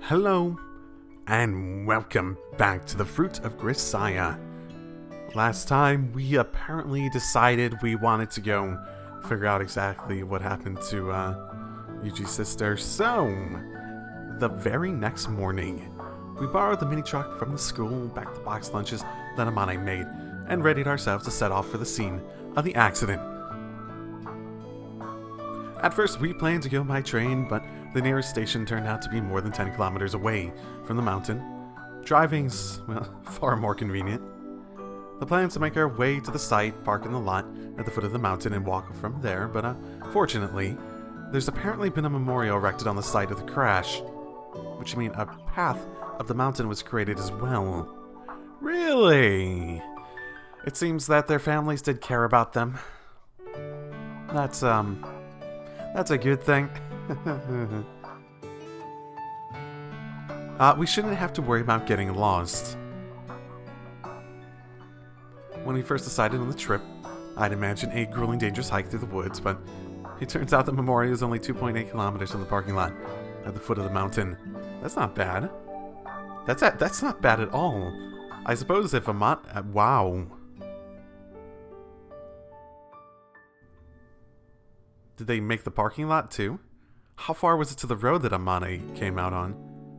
Hello, and welcome back to the Fruit of Grisaia. Last time, we apparently decided we wanted to go figure out exactly what happened to Yuuji's sister. So, the very next morning, we borrowed the mini truck from the school, packed the box lunches that Amane made, and readied ourselves to set off for the scene of the accident. At first, we planned to go by train, but the nearest station turned out to be more than 10 kilometers away from the mountain. Driving's, well, far more convenient. The plan is to make our way to the site, park in the lot at the foot of the mountain, and walk from there, but fortunately, there's apparently been a memorial erected on the site of the crash, which means a path up the mountain was created as well. Really? It seems that their families did care about them. That's a good thing. We shouldn't have to worry about getting lost. When we first decided on the trip, I'd imagined a grueling dangerous hike through the woods, but it turns out the memorial is only 2.8 kilometers from the parking lot at the foot of the mountain. That's not bad. That's not bad at all. I suppose if wow. Did they make the parking lot too? How far was it to the road that Amane came out on?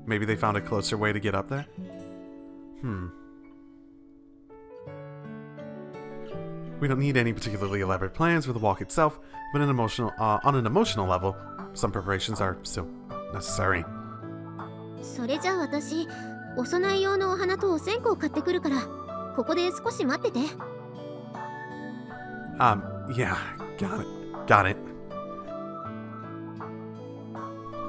Maybe they found a closer way to get up there? We don't need any particularly elaborate plans for the walk itself, but on an emotional level, some preparations are still necessary. それじゃあ私、お供え用のお花とお線香を買ってくるから、ここで少し待ってて。Yeah, got it.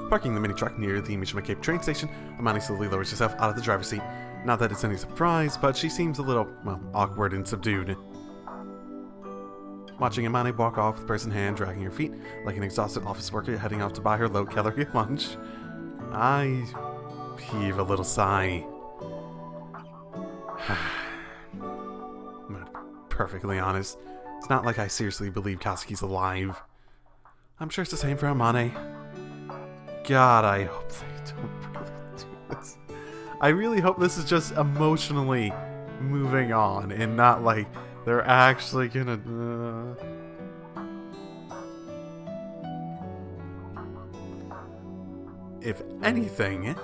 Parking the mini truck near the Mishima Cape train station, Amane slowly lowers herself out of the driver's seat. Not that it's any surprise, but she seems a little, well, awkward and subdued. Watching Amane walk off with purse in hand, dragging her feet, like an exhausted office worker heading off to buy her low-calorie lunch, I heave a little sigh. I'm perfectly honest, it's not like I seriously believe Kazuki's alive. I'm sure it's the same for Amane. God, I hope they don't really do this. I really hope this is just emotionally moving on and not like they're actually gonna... If anything,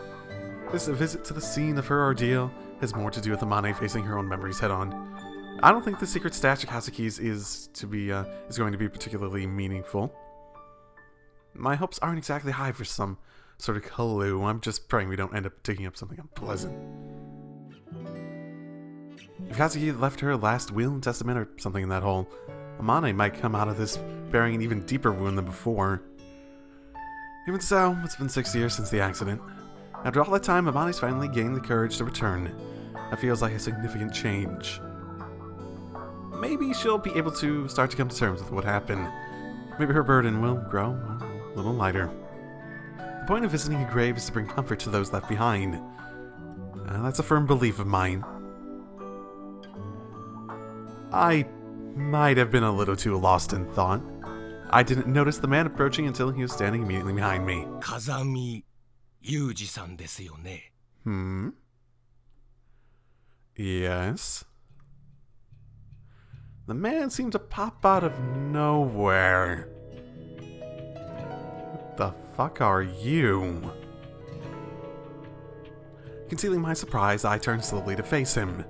this visit to the scene of her ordeal has more to do with Amane facing her own memories head-on. I don't think the secret stash of Kazuki's is going to be particularly meaningful. My hopes aren't exactly high for some sort of clue. I'm just praying we don't end up digging up something unpleasant. If Kazuki left her last will and testament or something in that hole, Amane might come out of this bearing an even deeper wound than before. Even so, it's been 6 years since the accident. After all that time, Amane's finally gained the courage to return. That feels like a significant change. Maybe she'll be able to start to come to terms with what happened. Maybe her burden will grow a little lighter. The point of visiting a grave is to bring comfort to those left behind. That's a firm belief of mine. I might have been a little too lost in thought. I didn't notice the man approaching until he was standing immediately behind me. Kazami Yuuji-san desu yo ne? Yes? The man seemed to pop out of nowhere. What the fuck are you? Concealing my surprise, I turned slowly to face him.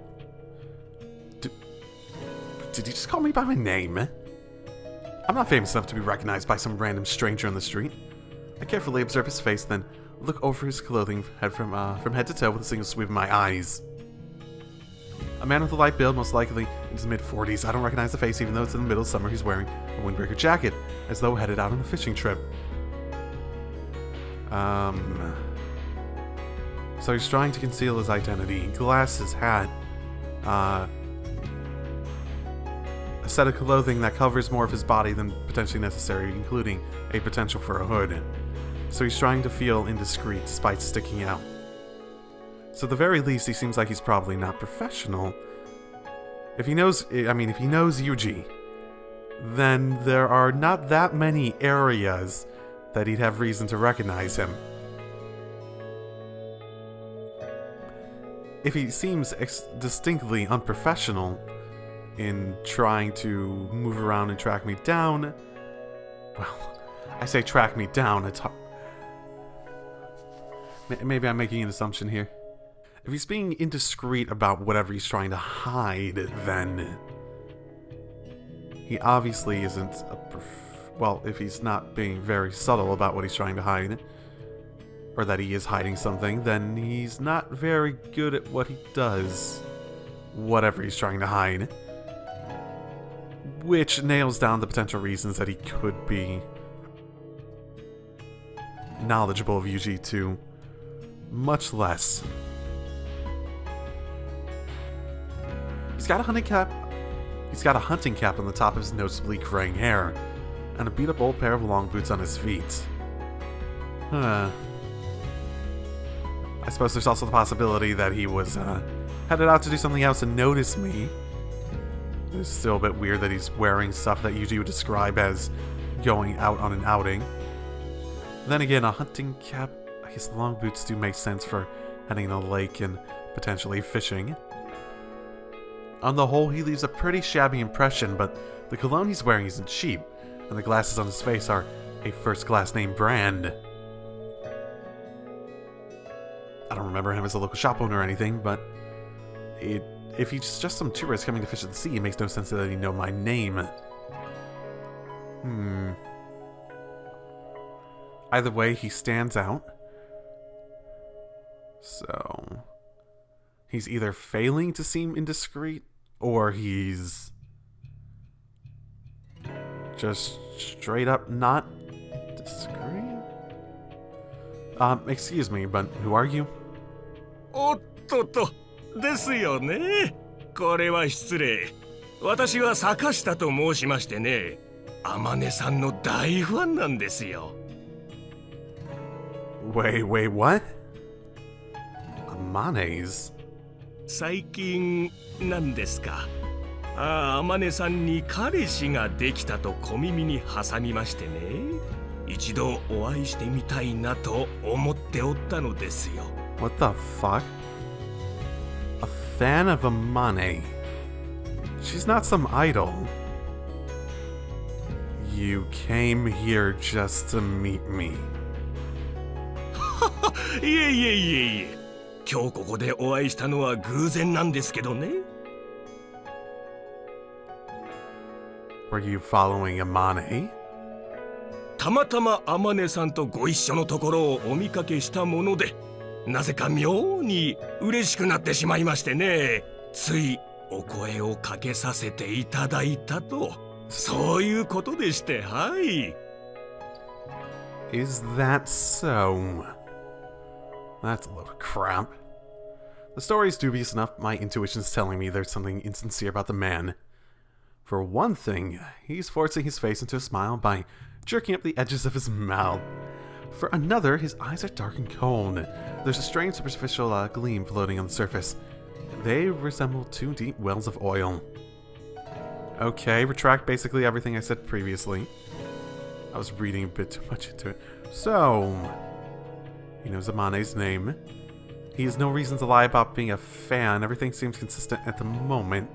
Did he just call me by my name? I'm not famous enough to be recognized by some random stranger on the street. I carefully observe his face, then look over his clothing from head to toe with a single sweep of my eyes. A man with a light build, most likely in his mid-40s. I don't recognize the face, even though it's in the middle of summer. He's wearing a windbreaker jacket, as though headed out on a fishing trip. So he's trying to conceal his identity. Glasses, hat, a set of clothing that covers more of his body than potentially necessary, including a potential for a hood. So he's trying to feel indiscreet despite sticking out. So at the very least, he seems like he's probably not professional. If he knows Yuuji, then there are not that many areas that he'd have reason to recognize him. If he seems distinctly unprofessional in trying to move around and track me down, well, I say track me down, it's hard. Maybe I'm making an assumption here. If he's being indiscreet about whatever he's trying to hide, then he obviously isn't well, if he's not being very subtle about what he's trying to hide, or that he is hiding something, then he's not very good at what he does, whatever he's trying to hide. Which nails down the potential reasons that he could be knowledgeable of Yuuji to much less. He's got a hunting cap. He's got a hunting cap on the top of his noticeably graying hair, and a beat-up old pair of long boots on his feet. I suppose there's also the possibility that he was headed out to do something else and noticed me. It's still a bit weird that he's wearing stuff that Yuuji would describe as going out on an outing. Then again, a hunting cap, I guess the long boots do make sense for heading to the lake and potentially fishing. On the whole, he leaves a pretty shabby impression, but the cologne he's wearing isn't cheap, and the glasses on his face are a first-class name brand. I don't remember him as a local shop owner or anything, but if he's just some tourist coming to fish at the sea, it makes no sense that he'd know my name. Either way, he stands out. So he's either failing to seem indiscreet, or he's just straight up not indiscreet. Excuse me, but who are you? おっとっと、ですよね。これは失礼。私は坂下と申しましてね、天音さんの大ファンなんですよ。Wait, what? Amane's? 最近何ですか。天音さんに彼氏ができたと小耳に挟みましてね、一度お会いしてみたいなと思っておったのですよ。What the fuck? A fan of Amane? She's not some idol. You came here just to meet me. いえいえいえいえ、今日ここでお会いしたのは偶然なんですけどね。Were you following Amane? たまたま天音さんとご一緒のところをお見かけしたもので、なぜか妙に嬉しくなってしまいましてね、ついお声をかけさせていただいたと、そういうことでして、はい。Is that so? That's a load of crap. The story is dubious enough, my intuition's telling me there's something insincere about the man. For one thing, he's forcing his face into a smile by jerking up the edges of his mouth. For another, his eyes are dark and cold. There's a strange superficial gleam floating on the surface. They resemble two deep wells of oil. Okay, retract basically everything I said previously. I was reading a bit too much into it. So, he knows Amane's name. He has no reason to lie about being a fan. Everything seems consistent at the moment.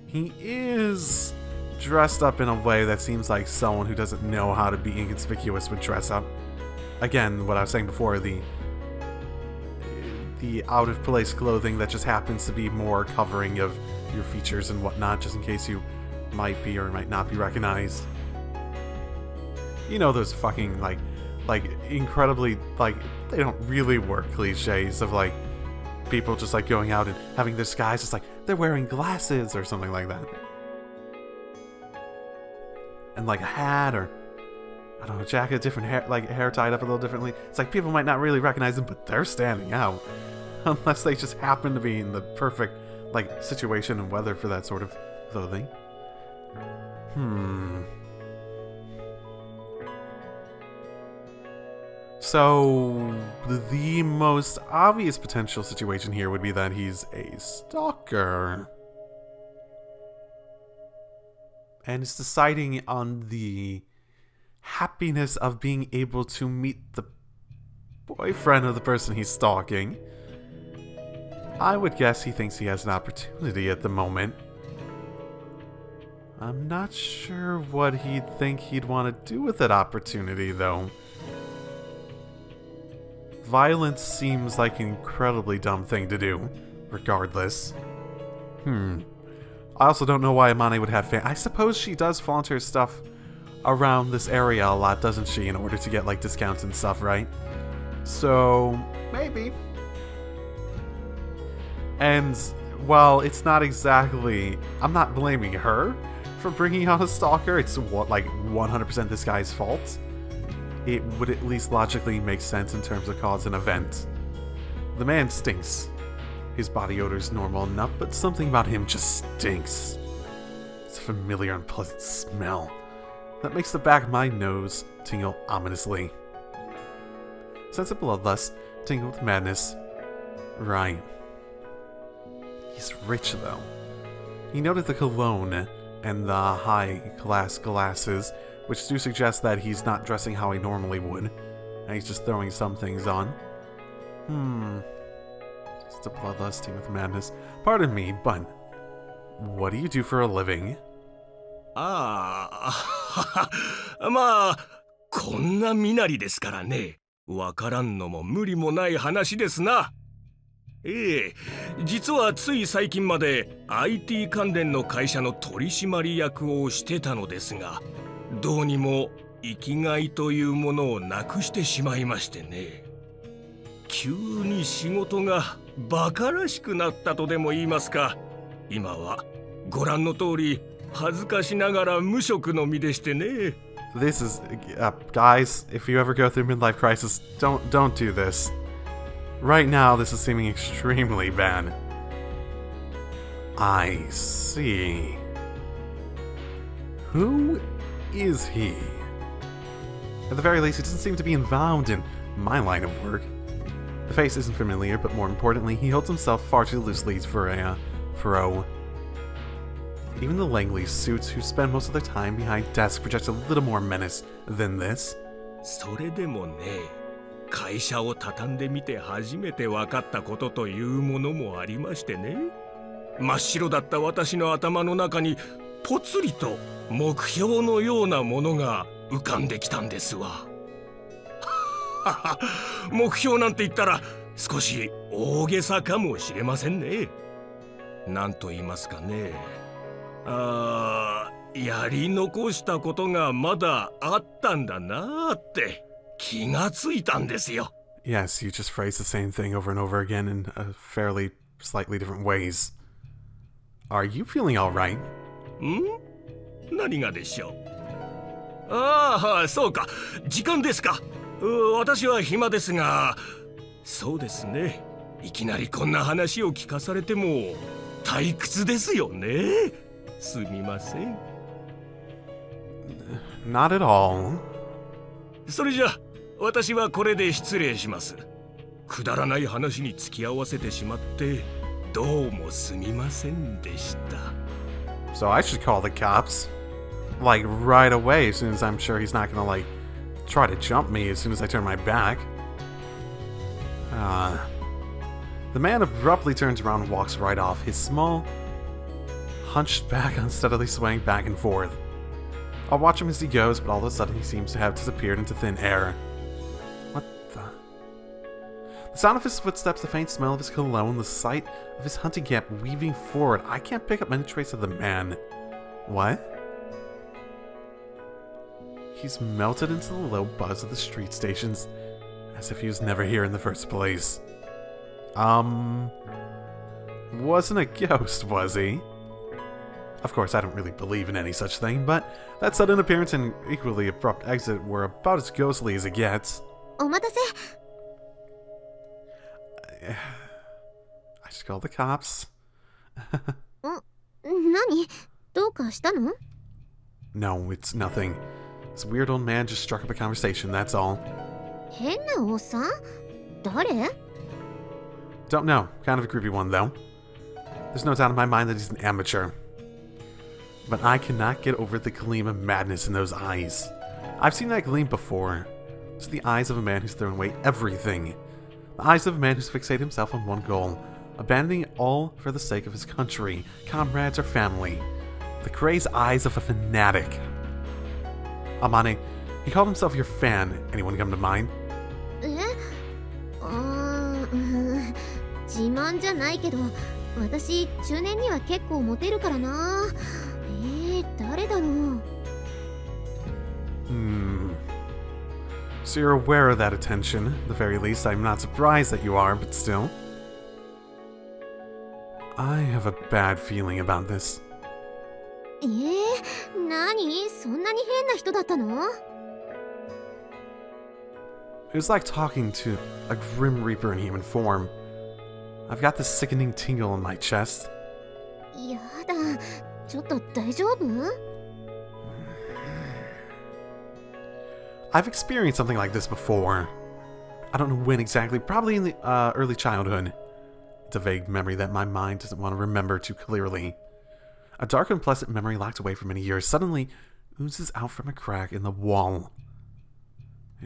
He is dressed up in a way that seems like someone who doesn't know how to be inconspicuous would dress up. Again, what I was saying before, the out-of-place clothing that just happens to be more covering of your features and whatnot, just in case you might be or might not be recognized. You know those fucking, like incredibly, like, they don't really work cliches of, like, people just, like, going out and having their disguise just, like, they're wearing glasses or something like that. And, like, a hat or, I don't know, jacket, different hair, like, hair tied up a little differently. It's like people might not really recognize them, but they're standing out. Unless they just happen to be in the perfect, like, situation and weather for that sort of clothing. So, the most obvious potential situation here would be that he's a stalker. and is deciding on the happiness of being able to meet the boyfriend of the person he's stalking. I would guess he thinks he has an opportunity at the moment. I'm not sure what he'd think he'd want to do with that opportunity, though. Violence seems like an incredibly dumb thing to do, regardless. I also don't know why Amane would have I suppose she does flaunt her stuff around this area a lot, doesn't she, in order to get, like, discounts and stuff, right? So, maybe. And, while it's not exactly... I'm not blaming her for bringing out a stalker. It's, like, 100% this guy's fault. It would at least logically make sense in terms of cause and event. The man stinks. His body odor is normal enough, but something about him just stinks. It's a familiar, unpleasant smell that makes the back of my nose tingle ominously. Sense of bloodlust tingle with madness. Right. He's rich, though. He noted the cologne and the high-class glasses, which do suggest that he's not dressing how he normally would, and he's just throwing some things on. Just a bloodlusting with madness. Pardon me, but what do you do for a living? ああ、まあ、こんな身なりですからね。わからんのも無理もない話ですな。実はつい最近まで IT 関連の会社の取締役をしてたのですが、どうにも生きがいというものをなくしてしまいましてね。急に仕事がバカらしくなったとでも言いますか。今はご覧の通り恥ずかしながら無職の身でしてね。This is, guys, if you ever go through midlife crisis, don't do this. Right now, this is seeming extremely bad. I see. Who is he? At the very least, he doesn't seem to be involved in my line of work. The face isn't familiar, but more importantly, he holds himself far too loosely for a pro. Even the Langley suits, who spend most of their time behind desks, project a little more menace than this. それでもね、会社を畳んでみて初めて分かったことというものもありましてね。真っ白だった私の頭の中にぽつりと目標のようなものが浮かんできたんですわ。目標なんて言ったら少し大げさかもしれませんね。なんと言いますかね。やり残したことがまだあったんだなって気がついたんですよ。Yes, you just phrase the same thing over and over again in fairly slightly different ways. Are you feeling alright? 何がでしょう。ああ、そうか。時間ですか。私は暇ですが、そうですね。いきなりこんな話を聞かされても退屈ですよね。すみません。Not at all. それじゃ私はこれで失礼します。くだらない話に付き合わせてしまってどうもすみませんでした。So I should call the cops. Like right away, as soon as I'm sure he's not gonna like try to jump me as soon as I turn my back. The man abruptly turns around and walks right off, his small, hunched back unsteadily swaying back and forth. I'll watch him as he goes, but all of a sudden he seems to have disappeared into thin air. What the? The sound of his footsteps, the faint smell of his cologne, the sight of his hunting cap weaving forward. I can't pick up any trace of the man. What? He's melted into the low buzz of the street stations, as if he was never here in the first place. Wasn't a ghost, was he? Of course, I don't really believe in any such thing, but that sudden appearance and equally abrupt exit were about as ghostly as it gets. お待たせ。I just called the cops. 何？どうかしたの？ No, it's nothing. This weird old man just struck up a conversation, that's all. 変なおっさん？誰？ Don't know. Kind of a creepy one, though. There's no doubt in my mind that he's an amateur. but I cannot get over the gleam of madness in those eyes. I've seen that gleam before. It's the eyes of a man who's thrown away everything. The eyes of a man who's fixated himself on one goal, abandoning all for the sake of his country, comrades, or family. The crazed eyes of a fanatic. Amane, he called himself your fan. Anyone come to mind? 自慢じゃないけど、私中年には結構モテるからな。誰だろう。So you're aware of that attention. At the very least, I'm not surprised that you are, but still. I have a bad feeling about this. 何？そんなに変な人だったの？ It was like talking to a Grim Reaper in human form. I've got this sickening tingle in my chest. やだ、ちょっと大丈夫？ I've experienced something like this before. I don't know when exactly, probably in the early childhood. It's a vague memory that my mind doesn't want to remember too clearly. A dark and pleasant memory locked away for many years suddenly oozes out from a crack in the wall.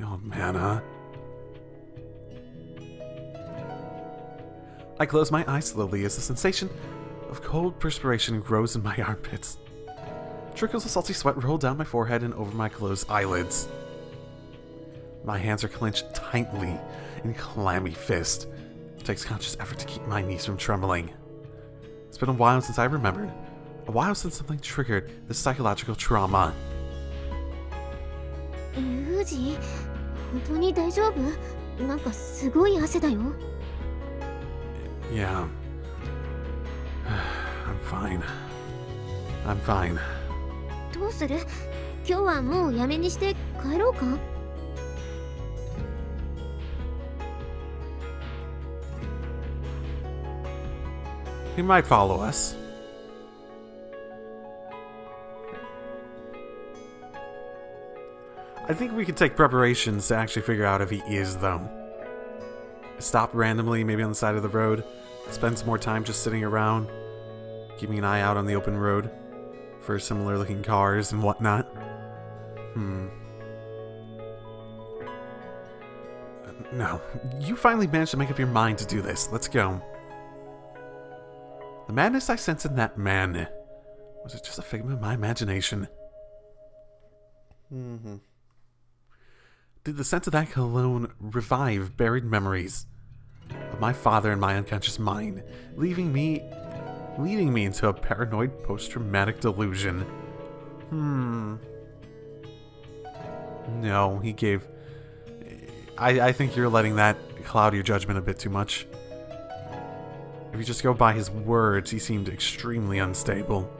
Oh man, huh? I close my eyes slowly as the sensation of cold perspiration grows in my armpits. Trickles of salty sweat roll down my forehead and over my closed eyelids. My hands are clenched tightly in clammy fist. It takes conscious effort to keep my knees from trembling. It's been a while since I remembered. A while since something triggered this psychological trauma. ユージ、本当に大丈夫？なんかすごい汗だよ。Yeah. I'm fine. I'm fine. どうする？今日はもうやめにして帰ろうか？ He might follow us. I think we could take preparations to actually figure out if he is, though. Stop randomly, maybe on the side of the road. Spend some more time just sitting around, keeping an eye out on the open road for similar looking cars and whatnot. No, you finally managed to make up your mind to do this. Let's go. The madness I sense in that man. Was it just a figment of my imagination? Did the scent of that cologne revive buried memories of my father in my unconscious mind, leading me into a paranoid post-traumatic delusion? No, he gave... I think you're letting that cloud your judgment a bit too much. If you just go by his words, he seemed extremely unstable.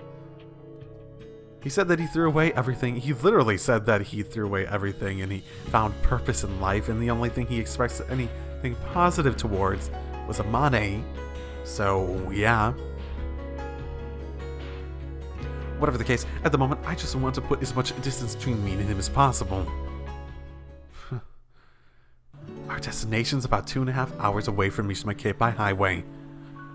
He said that he threw away everything. He literally said that he threw away everything and he found purpose in life, and the only thing he expressed anything positive towards was Amane. So, yeah. Whatever the case, at the moment, I just want to put as much distance between me and him as possible. Our destination's about 2.5 hours away from Mishima by highway.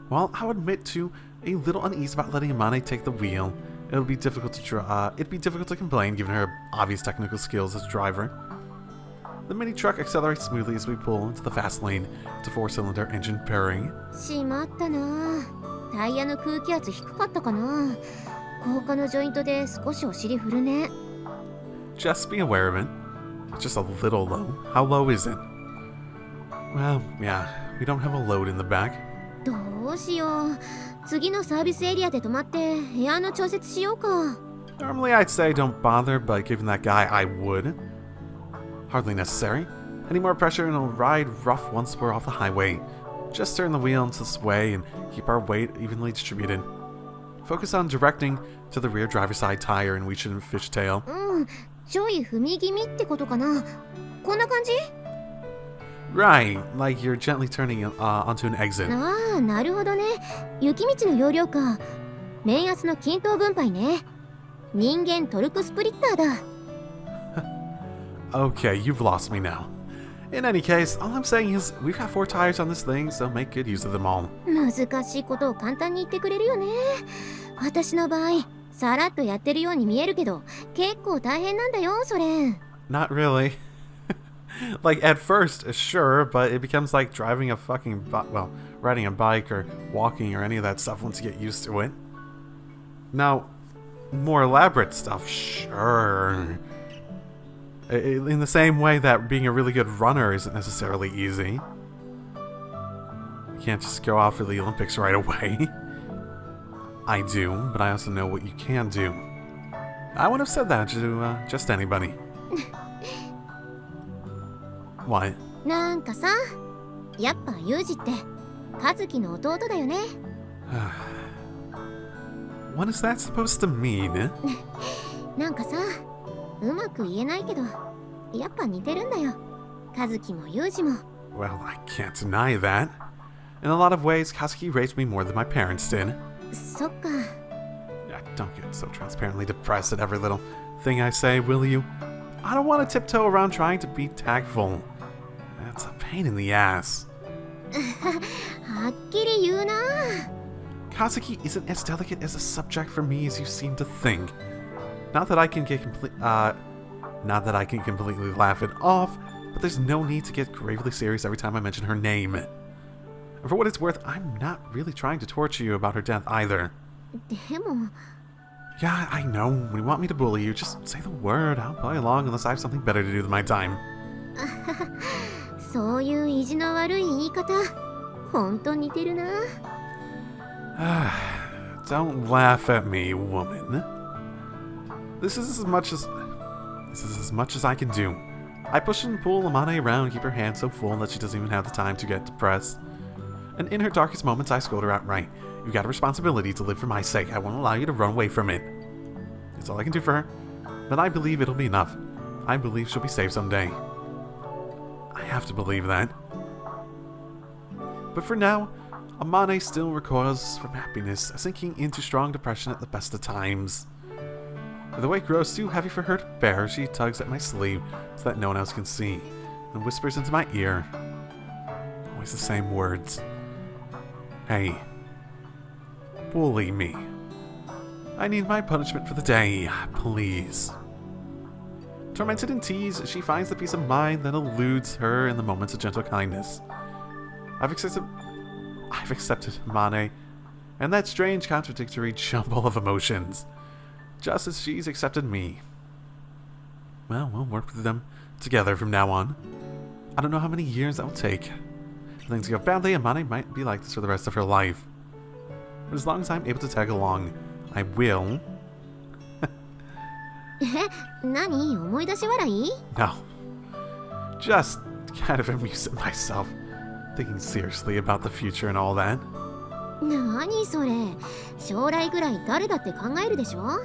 While I'll admit to a little unease about letting Amane take the wheel, it'd be difficult to complain given her obvious technical skills as a driver. The mini truck accelerates smoothly as we pull into the fast lane to 4-cylinder engine purring. しまったな。タイヤの空気圧低かったかな。高架のジョイントで少しお尻振るね。 Just be aware of it. It's just a little low. How low is it? Well, yeah, we don't have a load in the back. どうしよう。次のサービスエリアで止まってエアの調節しようか。 Normally I'd say don't bother, but given that guy, I would. Hardly necessary. Any more pressure and it'll ride rough once we're off the highway. Just turn the wheel into sway and keep our weight evenly distributed. Focus on directing to the rear driver's side tire and we shouldn't fishtail. ちょい踏み気味ってことかな。こんな感じ？ Right, like you're gently turning onto an exit. ああ、なるほどね。雪道の要領か。面圧の均等分配ね。人間トルクスプリッターだ。Okay, you've lost me now. In any case, all I'm saying is we've got 4 tires on this thing, so make good use of them all. 難しいことを簡単に言ってくれるよね。私の場合、さらっとやってるように見えるけど、結構大変なんだよ、それ。 Not really. Like, at first, sure, but it becomes like driving a fucking riding a bike or walking or any of that stuff once you get used to it. Now, more elaborate stuff, sure. In the same way that being a really good runner isn't necessarily easy. You can't just go out for the Olympics right away. I do, but I also know what you can do. I wouldn't have said that to just anybody. What? なんかさ、やっぱユージって和樹の弟だよね。What is that supposed to mean? なんかさ、うまく言えないけど、やっぱ似てるんだよ。和樹もユージも。Well, I can't deny that. In a lot of ways, Kazuki raised me more than my parents did. そっか。Don't get so transparently depressed at every little thing I say, will you? I don't want to tiptoe around trying to be tactful. That's a pain in the ass. はっきり言うな。Kazuki isn't as delicate as a subject for me as you seem to think. Not that I can completely laugh it off, but there's no need to get gravely serious every time I mention her name. And for what it's worth, I'm not really trying to torture you about her death either. でも。 Yeah, I know. When you want me to bully you, just say the word. I'll play along unless I have something better to do with my time. そういう意地の悪い言い方、ほんと似てるな。Don't laugh at me, woman. This is as much as I can do. I push and pull Amane around, keep her hands so full that she doesn't even have the time to get depressed. And in her darkest moments, I scold her outright. You've got a responsibility to live for my sake. I won't allow you to run away from it. It's all I can do for her. But I believe it'll be enough. I believe she'll be saved someday. I have to believe that. But for now, Amane still recoils from happiness, sinking into strong depression at the best of times. The weight grows too heavy for her to bear. She tugs at my sleeve so that no one else can see, and whispers into my ear. Always the same words. Hey. Bully me. I need my punishment for the day, please. Tormented in tease, she finds the peace of mind that eludes her in the moments of gentle kindness. I've accepted Mane, and that strange contradictory jumble of emotions, just as she's accepted me. Well, we'll work with them together from now on. I don't know how many years that will take. If things go badly, Mane might be like this for the rest of her life. But as long as I'm able to tag along, I will. 何？思い出し笑い？ No. Just kind of amusing myself, thinking seriously about the future and all that. 何それ？将来ぐらい誰だって考えるでしょ？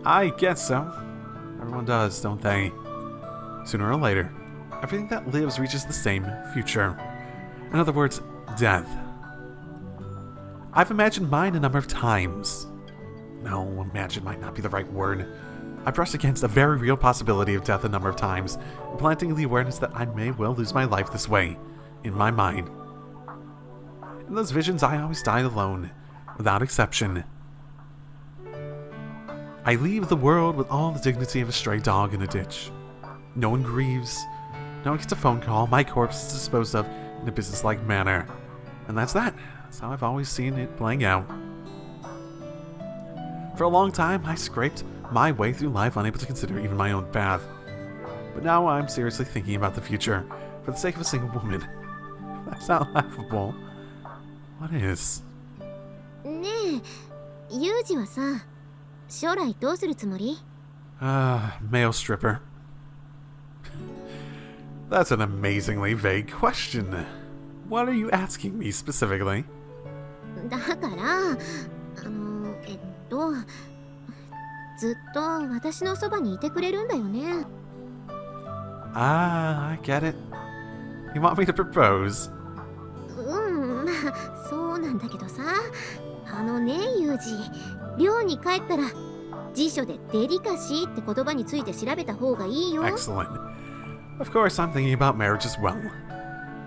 I guess so. Everyone does, don't they? Sooner or later, everything that lives reaches the same future. In other words, death. I've imagined mine a number of times. No, imagine might not be the right word. I brushed against a very real possibility of death a number of times, implanting the awareness that I may well lose my life this way, in my mind. In those visions, I always died alone, without exception. I leave the world with all the dignity of a stray dog in a ditch. No one grieves, no one gets a phone call, my corpse is disposed of in a businesslike manner. And that's that. That's how I've always seen it playing out. For a long time, I scraped my way through life, unable to consider even my own path. But now I'm seriously thinking about the future, for the sake of a single woman. That's not laughable. What is? ねえ、ユージはさ、将来どうするつもり？ Male stripper. That's an amazingly vague question. What are you asking me specifically? だから、ずっと私のそばにいてくれるんだよね。I get it. You want me to propose? まあ、そうなんだけどさ、ユージ、寮に帰ったら辞書でデリカシーって言葉について調べた方がいいよ。 Excellent. Of course, I'm thinking about marriage as well.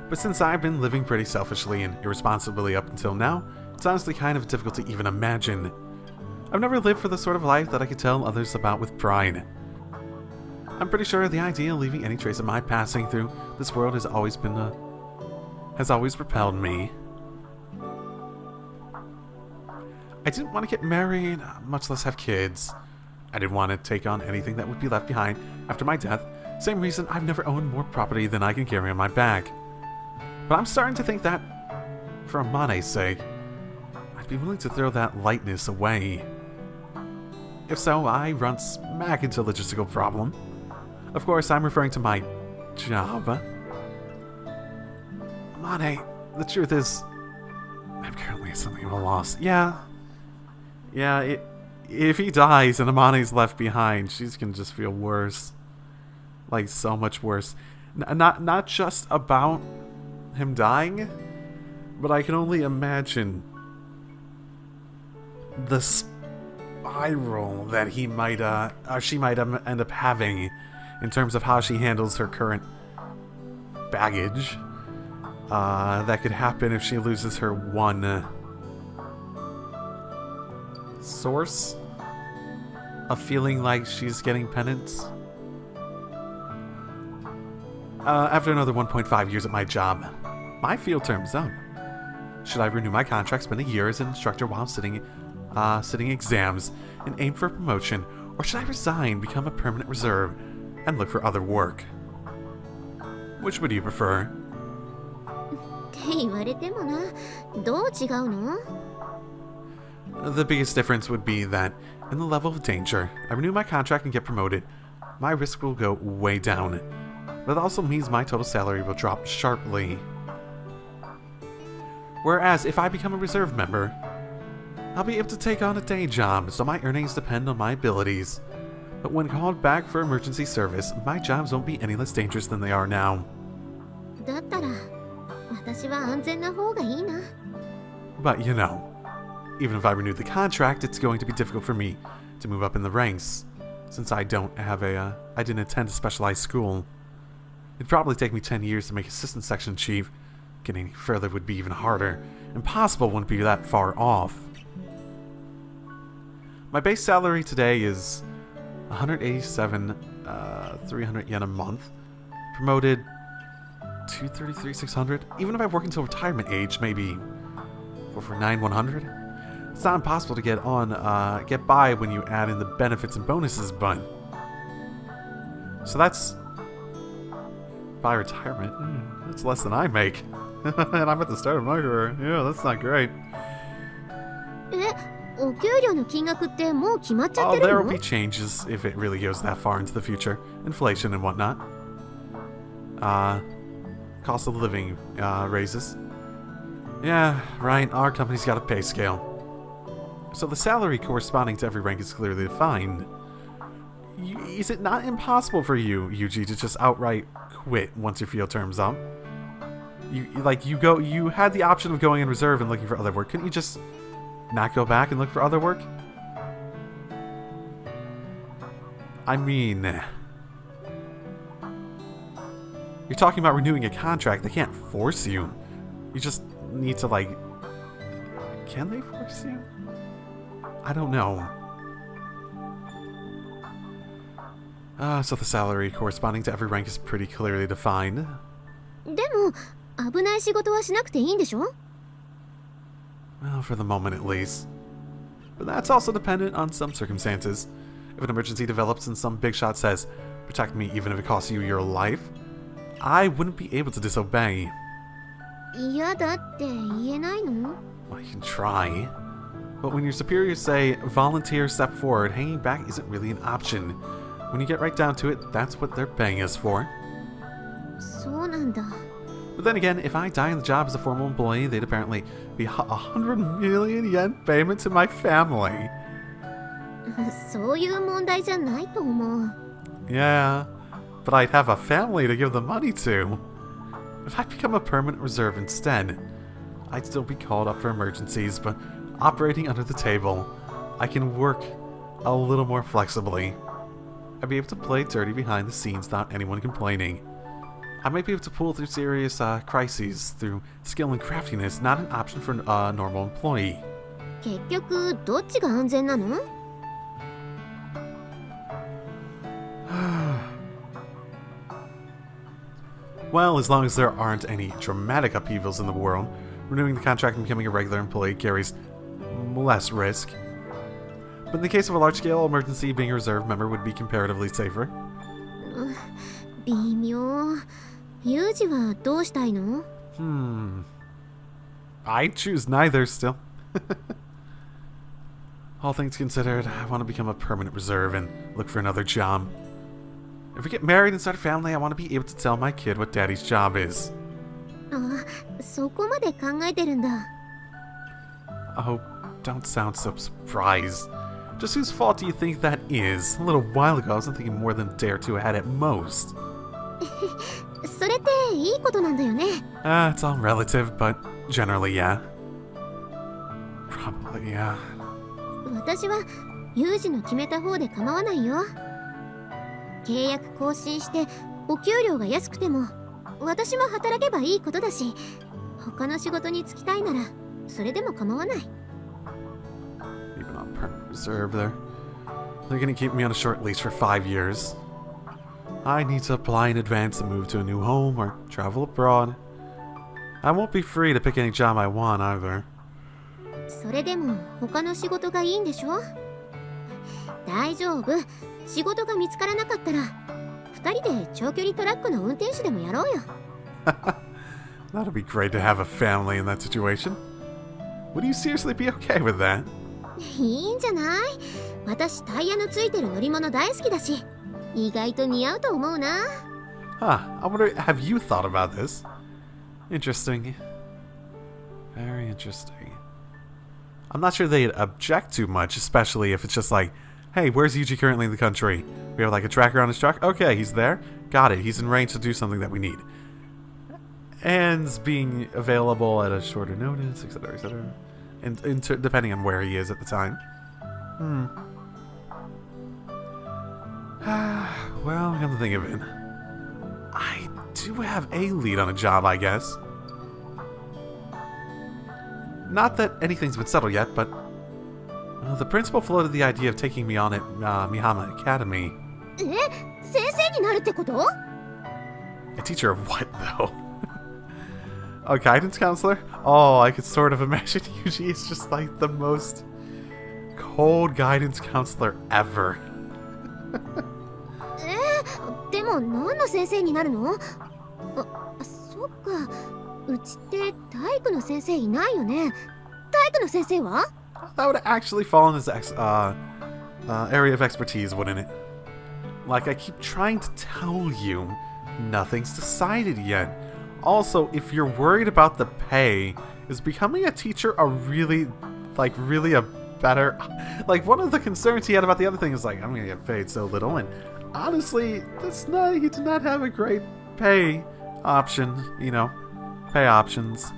But since I've been living pretty selfishly and irresponsibly up until now, it's honestly kind of difficult to even imagine. I've never lived for the sort of life that I could tell others about with pride. I'm pretty sure the idea of leaving any trace of my passing through this world has always repelled me. I didn't want to get married, much less have kids. I didn't want to take on anything that would be left behind after my death. Same reason I've never owned more property than I can carry on my back. But I'm starting to think that, for Amane's sake, I'd be willing to throw that lightness away. If so, I run smack into a logistical problem. Of course, I'm referring to my job. Amane, the truth is, I'm currently at something of a loss. Yeah, if he dies and Amane's left behind, she's gonna just feel worse. Like, so much worse. Not just about him dying, but I can only imagine the spiral that he might, or she might end up having in terms of how she handles her current baggage. That could happen if she loses her one source of feeling like she's getting penance. After another 1.5 years at my job, my field term's up. Should I renew my contract, spend a year as an instructor while sitting exams, and aim for a promotion, or should I resign, become a permanent reserve, and look for other work? Which would you prefer? って言われてもな、どう違うの? The biggest difference would be that, in the level of danger, I renew my contract and get promoted, my risk will go way down. But it also means my total salary will drop sharply. Whereas, if I become a reserve member, I'll be able to take on a day job, so my earnings depend on my abilities. But when called back for emergency service, my jobs won't be any less dangerous than they are now. だったら、私は安全な方がいいな。 But you know, even if I renew the contract, it's going to be difficult for me to move up in the ranks, since I didn't attend a specialized school. It'd probably take me 10 years to make assistant section chief. Getting any further would be even harder. Impossible wouldn't be that far off. My base salary today is 187,300 yen a month. Promoted 233,600. Even if I work until retirement age, maybe 449,100. It's not impossible to get by when you add in the benefits and bonuses, but so that's by retirement. That's less than I make. And I'm at the start of my career. Yeah, that's not great. お給料の金額ってもう決まっちゃって Oh, る there の? will be changes if it really goes that far into the future. Inflation and whatnot. Cost of living raises. Yeah, right, our company's got a pay scale. So the salary corresponding to every rank is clearly defined. Is it not impossible for you, Yuuji, to just outright quit once your field term's up? You had the option of going in reserve and looking for other work. Couldn't you just not go back and look for other work? I mean, you're talking about renewing a contract. They can't force you. You just need to, like... Can they force you? I don't know. So the salary corresponding to every rank is pretty clearly defined. でも、危ない仕事はしなくていいんでしょ? Well, for the moment at least. But that's also dependent on some circumstances. If an emergency develops and some big shot says, protect me even if it costs you your life, I wouldn't be able to disobey. 嫌だって言えないの? Well, you can try. But when your superiors say, volunteer, step forward, hanging back isn't really an option. When you get right down to it, that's what they're paying us for. そうなんだ。 But then again, if I die in the job as a formal employee, they'd apparently be 100 million yen payment to my family. そういう問題じゃないと思う。 Yeah, but I'd have a family to give the money to. If I become a permanent reserve instead, I'd still be called up for emergencies, but operating under the table, I can work a little more flexibly. I'd be able to play dirty behind the scenes without anyone complaining. I might be able to pull through serious crises through skill and craftiness, not an option for a normal employee. 結局どっちが安全なの？ Well, as long as there aren't any dramatic upheavals in the world, renewing the contract and becoming a regular employee carries less risk. But in the case of a large-scale emergency, being a reserve member would be comparatively safer. 微妙。ユージはどうしたいの？ I choose neither still. All things considered, I want to become a permanent reserve and look for another job. If we get married and start a family, I want to be able to tell my kid what daddy's job is. あ、そこまで考えてるんだ。Oh, don't sound so surprised. Just whose fault do you think that is? A little while ago, I wasn't thinking more than a day or two ahead at most. それっていいことなんだよね。It's all relative, but generally, yeah. Probably, yeah. 私はユージの決めた方で構わないよ。契約更新してお給料が安くても私も働けばいいことだし、他の仕事に就きたいならそれでも構わない。 Even on permanent reserve there. They're gonna keep me on a short lease for 5 years. I need to apply in advance to move to a new home or travel abroad. I won't be free to pick any job I want either. それでも他の仕事がいいんでしょ？大丈夫。仕事が見つからなかったら2人で長距離トラックの運転手でもやろうよ。That'd be great to have a family in that situation. Would you seriously be okay with that? いいんじゃない？私タイヤのついてる乗り物大好きだし、意外と似合うと思うな。Huh, I wonder, have you thought about this? Interesting. Very interesting. I'm not sure they'd object too much, especially if it's just like, hey, where's Yuuji currently in the country? We have like a tracker on his truck? Okay, he's there. Got it. He's in range to do something that we need. And being available at a shorter notice, etc., etc. And depending on where he is at the time. Well, come to think of it, I do have a lead on a job, I guess. Not that anything's been settled yet, but the principal floated the idea of taking me on at Mihama Academy. え、先生になるってこと？ A teacher of what, though? A guidance counselor? Oh, I could sort of imagine Yuuji is just like the most cold guidance counselor ever. でも何の先生になるの？あ、そっか。うちって体育の先生いないよね。体育の先生は？ That would actually fall in his area of expertise, wouldn't it? Like I keep trying to tell you, nothing's decided yet. Also, if you're worried about the pay, is becoming a teacher a really a better... Like, one of the concerns he had about the other thing is like, I'm gonna get paid so little, and honestly, he did not have a great pay option, you know, pay options,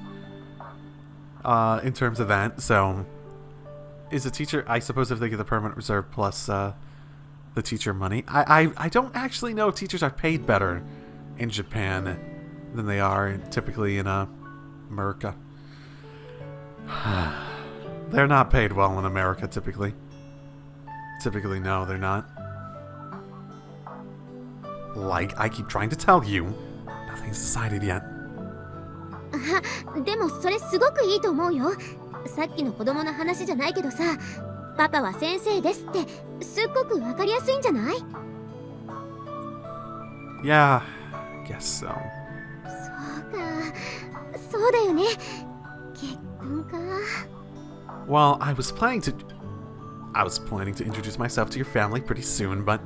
in terms of that, so... Is a teacher, I suppose if they get the permanent reserve plus the teacher money. I don't actually know if teachers are paid better in Japan than they are typically in America. They're not paid well in America typically. Typically, no, they're not. Like I keep trying to tell you, nothing's decided yet. でもそれすごくいいと思うよ。さっきの子供の話じゃないけどさ、パパは先生ですってすっごくわかりやすいんじゃない？ Yeah, guess so. そうか、そうだよね。結婚か。Well, I was planning to introduce myself to your family pretty soon, but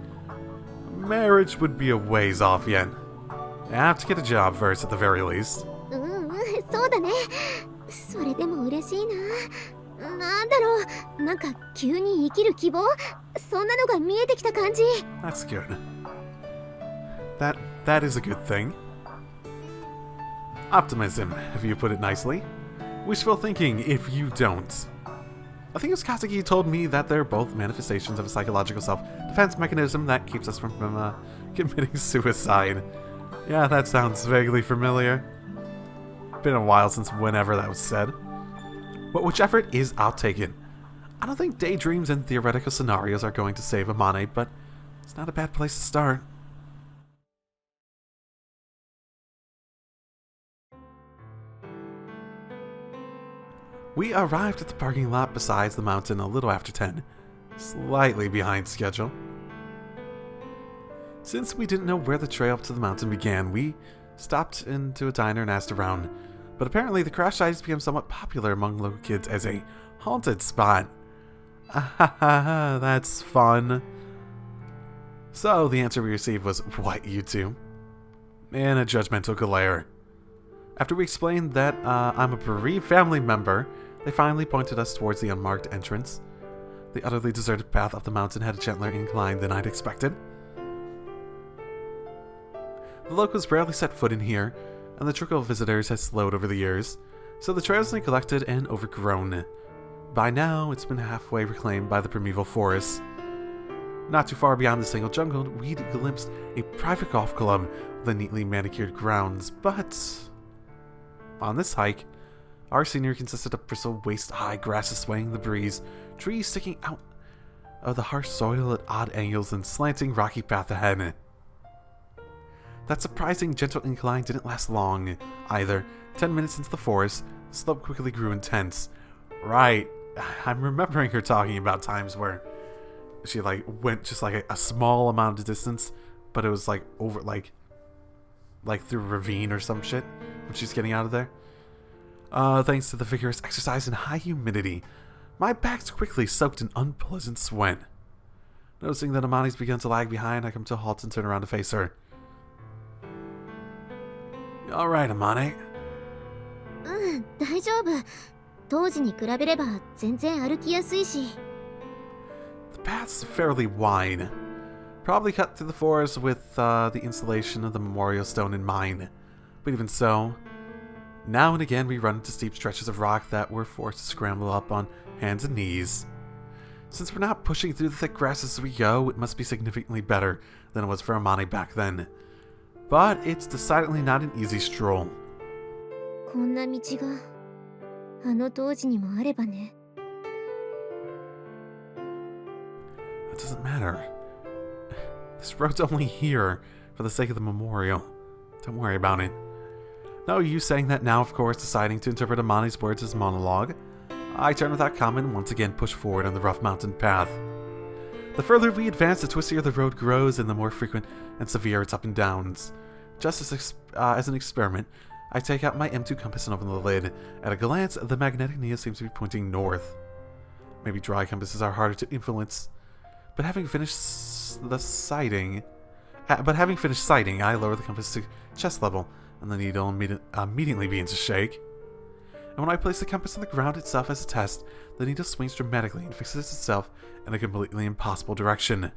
marriage would be a ways off yet. I have to get a job first at the very least. そうだね。それでも嬉しいな。なんだろう、なんか急に生きる希望、そんなのが見えてきた感じ。 That's good. That is a good thing. Optimism, if you put it nicely. Wishful thinking, if you don't. I think it was Kazaki who told me that they're both manifestations of a psychological self-defense mechanism that keeps us from committing suicide. Yeah, that sounds vaguely familiar. Been a while since whenever that was said. But whichever it is, I'll take it. I don't think daydreams and theoretical scenarios are going to save Amane, but it's not a bad place to start. We arrived at the parking lot beside the mountain a little after 10, slightly behind schedule. Since we didn't know where the trail up to the mountain began, we stopped into a diner and asked around, but apparently the crash site has become somewhat popular among local kids as a haunted spot. That's fun. So the answer we received was, "What, you two?" And a judgmental glare. After we explained that I'm a bereaved family member, they finally pointed us towards the unmarked entrance. The utterly deserted path up the mountain had a gentler incline than I'd expected. The locals rarely set foot in here, and the trickle of visitors has slowed over the years, so the trail is neglected and overgrown. By now, it's been halfway reclaimed by the primeval forests. Not too far beyond the single jungle, we'd glimpsed a private golf club with neatly manicured grounds, but on this hike, our scenery consisted of bristled waist-high grasses swaying in the breeze, trees sticking out of the harsh soil at odd angles, and slanting rocky path ahead. That surprising gentle incline didn't last long, either. 10 minutes into the forest, the slope quickly grew intense. Right, I'm remembering her talking about times where she went just a small amount of distance, but it was over like through a ravine or some shit when she's getting out of there. Thanks to the vigorous exercise and high humidity, my back's quickly soaked in unpleasant sweat. Noticing that Amani's begun to lag behind, I come to a halt and turn around to face her. "You alright, Amane?" 大丈夫。当時に比べれば全然歩きやすいし。The path's fairly wide, probably cut through the forest with the installation of the memorial stone in mind. But even so, now and again we run into steep stretches of rock that we're forced to scramble up on hands and knees. Since we're not pushing through the thick grasses as we go, it must be significantly better than it was for Amane back then. But it's decidedly not an easy stroll. こんな道があの当時にもあればね。That doesn't matter. This road's only here for the sake of the memorial. Don't worry about it. No use saying that now, of course, deciding to interpret Amane's words as monologue. I turn without comment and once again push forward on the rough mountain path. The further we advance, the twistier the road grows and the more frequent and severe its up and downs. Just as an experiment, I take out my M2 compass and open the lid. At a glance, the magnetic needle seems to be pointing north. Maybe dry compasses are harder to influence. But having finished sighting, I lower the compass to chest level, and the needle immediately begins to shake. And when I place the compass on the ground itself as a test, the needle swings dramatically and fixes itself in a completely impossible direction.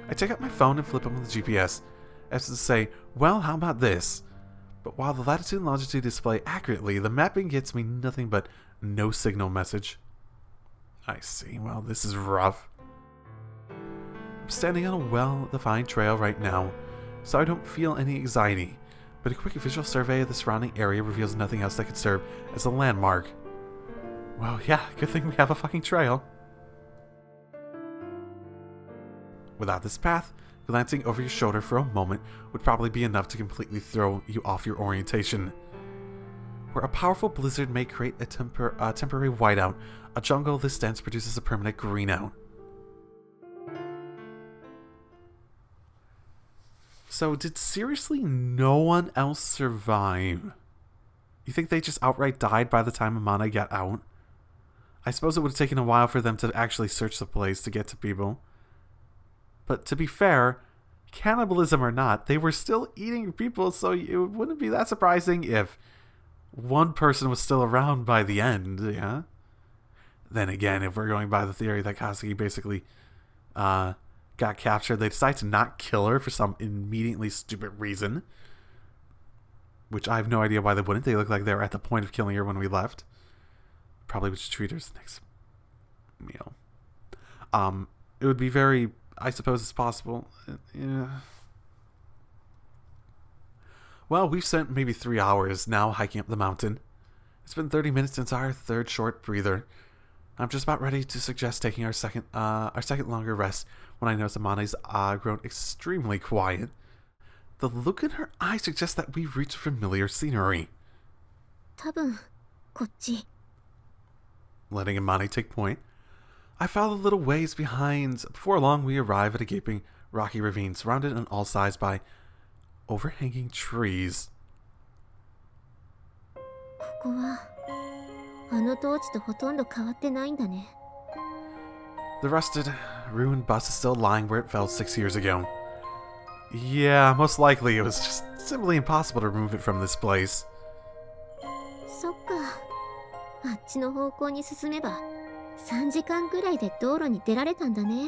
I take out my phone and flip on the GPS, as to say, well, how about this? But while the latitude and longitude display accurately, the mapping gets me nothing but no signal message. I see, well, this is rough. I'm standing on a well-defined trail right now, so I don't feel any anxiety, but a quick visual survey of the surrounding area reveals nothing else that could serve as a landmark. Well, yeah, good thing we have a fucking trail. Without this path, glancing over your shoulder for a moment would probably be enough to completely throw you off your orientation. Where a powerful blizzard may create a temporary whiteout, a jungle this dense produces a permanent greenout. So, did seriously no one else survive? You think they just outright died by the time Amane got out? I suppose it would have taken a while for them to actually search the place to get to people. But to be fair, cannibalism or not, they were still eating people, so it wouldn't be that surprising if one person was still around by the end, yeah? Then again, if we're going by the theory that Kazami basically got captured, they decide to not kill her for some immediately stupid reason. Which I have no idea why they wouldn't. They look like they were at the point of killing her when we left. Probably would treat her as the next meal. It would be very... I suppose it's possible. Yeah. Well, we've spent maybe 3 hours now hiking up the mountain. It's been 30 minutes since our third short breather. I'm just about ready to suggest taking our second longer rest when I notice Amane's grown extremely quiet. The look in her eye suggests that we've reached familiar scenery. 多分こっち。 Letting Amane take point, I follow a little ways behind. Before long, we arrive at a gaping rocky ravine surrounded on all sides by overhanging trees. ここはあの当地とほとんど変わってないんだね。 The rusted, ruined bus is still lying where it fell 6 years ago. Yeah, most likely it was just simply impossible to remove it from this place. そっか。あっちの方向に進めば3時間ぐらいで道路に出られたんだね。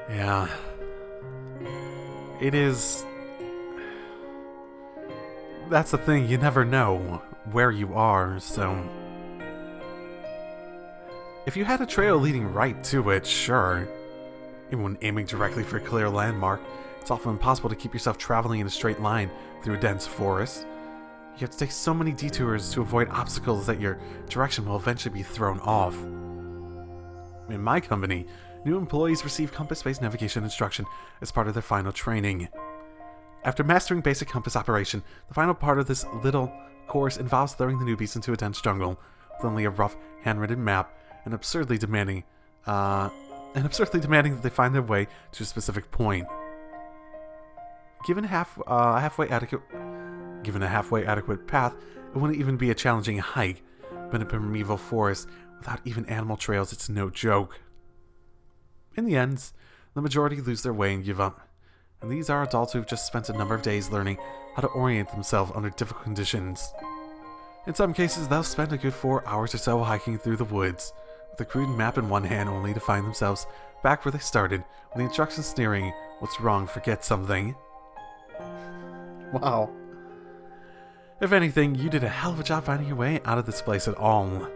Yeah. It is... That's the thing, you never know where you are, so... If you had a trail leading right to it, sure. Even when aiming directly for a clear landmark, it's often impossible to keep yourself traveling in a straight line through a dense forest. You have to take so many detours to avoid obstacles that your direction will eventually be thrown off. In my company, new employees receive compass-based navigation instruction as part of their final training. After mastering basic compass operation, the final part of this little course involves throwing the newbies into a dense jungle with only a rough, handwritten map and absurdly demanding that they find their way to a specific point. Given a halfway adequate path, it wouldn't even be a challenging hike, but in a primeval forest without even animal trails, it's no joke. In the end, the majority lose their way and give up. And these are adults who've just spent a number of days learning how to orient themselves under difficult conditions. In some cases, they'll spend a good 4 hours or so hiking through the woods, with a crude map in one hand only to find themselves back where they started, with the instructions sneering, "What's wrong? Forget something." Wow. If anything, you did a hell of a job finding your way out of this place at all.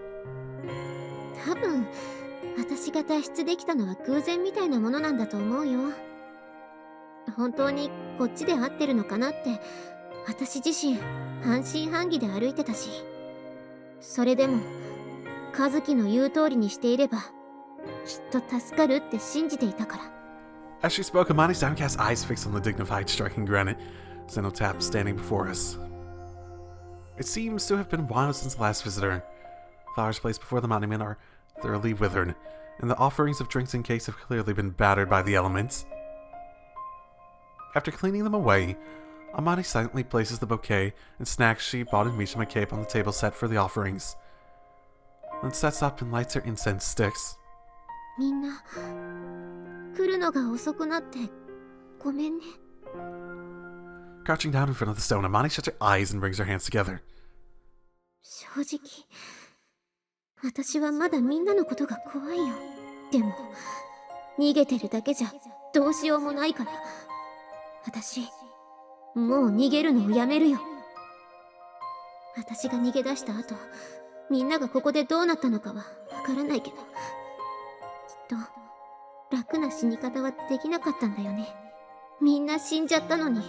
多分私が脱出できたのは偶然みたいなものなんだと思うよ。本当にこっちで合ってるのかなって私自身半信半疑で歩いてたし、それでも和樹の言う通りにしていればきっと助かるって信じていたから。 As she spoke, Amani's downcast eyes fixed on the dignified, striking granite cenotaph standing before us. It seems to have been a while since the last visitor. Flowers placed before the monument are thoroughly withered, and the offerings of drinks and cakes have clearly been battered by the elements. After cleaning them away, Amani silently places the bouquet and snacks she bought in Mishima Cape on the table set for the offerings, then sets up and lights her incense sticks. みんな来るのが遅くなってごめんね。 Crouching down in front of the stone, Amani shuts her eyes and brings her hands together. 正直私はまだみんなのことが怖いよ。でも逃げてるだけじゃどうしようもないから、私もう逃げるのをやめるよ。私が逃げ出した後、みんながここでどうなったのかはわからないけど、きっと楽な死に方はできなかったんだよね。みんな死んじゃったのに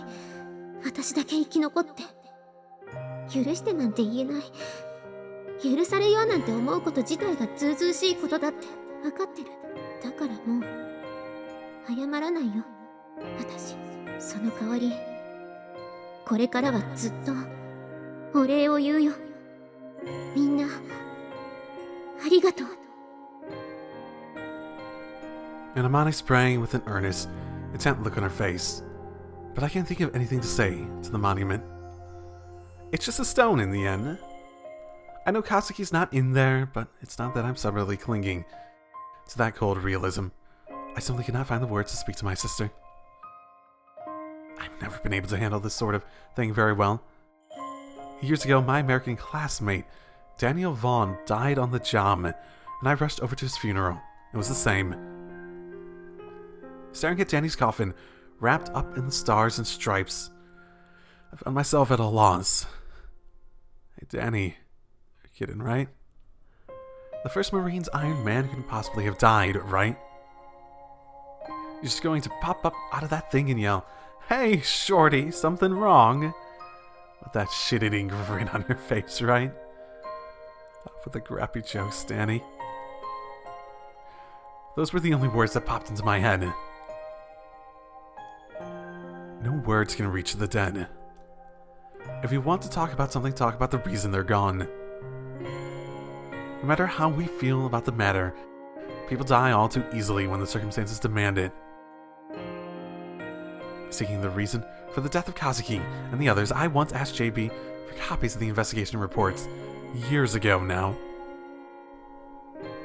私だけ生き残って。許してなんて言えない。許されようなんて思うこと自体がずうずうしいことだって分かってる。だからもう謝らないよ。私その代わりこれからはずっとお礼を言うよ。みんなありがとう。 And Amani's praying with an earnest, intent look on her face. But I can't think of anything to say to the monument. It's just a stone in the end. I know Kazuki's not in there, but it's not that I'm stubbornly clinging to that cold realism. I simply cannot find the words to speak to my sister. I've never been able to handle this sort of thing very well. Years ago, my American classmate, Daniel Vaughn, died on the job, and I rushed over to his funeral. It was the same. Staring at Danny's coffin, wrapped up in the stars and stripes, I found myself at a loss. Hey, Danny, you're kidding, right? The first Marine's Iron Man couldn't possibly have died, right? You're just going to pop up out of that thing and yell, "Hey, shorty, something wrong?" With that shit-eating grin on her face, right? With the crappy jokes, Danny. Those were the only words that popped into my head. No words can reach the dead. If you want to talk about something, talk about the reason they're gone. No matter how we feel about the matter, people die all too easily when the circumstances demand it. Seeking the reason for the death of Kazuki and the others, I once asked JB for copies of the investigation reports, years ago now.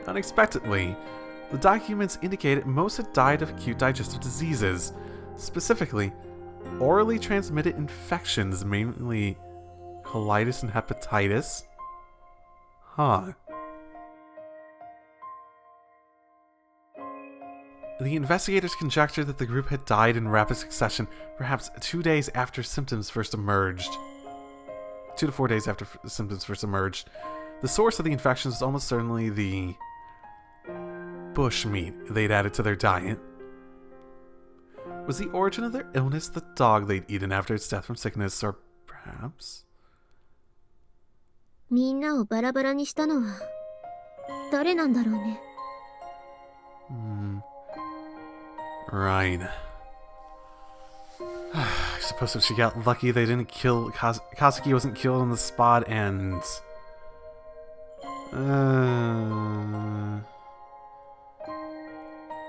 Unexpectedly, the documents indicated most had died of acute digestive diseases, specifically orally transmitted infections, mainly colitis and hepatitis. Huh. The investigators conjectured that the group had died in rapid succession, perhaps 2 days after symptoms first emerged. 2 to 4 days after symptoms first emerged. The source of the infections was almost certainly the bush meat they'd added to their diet. Was the origin of their illness the dog they'd eaten after its death from sickness, or perhaps? みんなをバラバラにしたのは誰なんだろうね。Right. I suppose if she got lucky they didn't kill... Kazuki wasn't killed on the spot, and...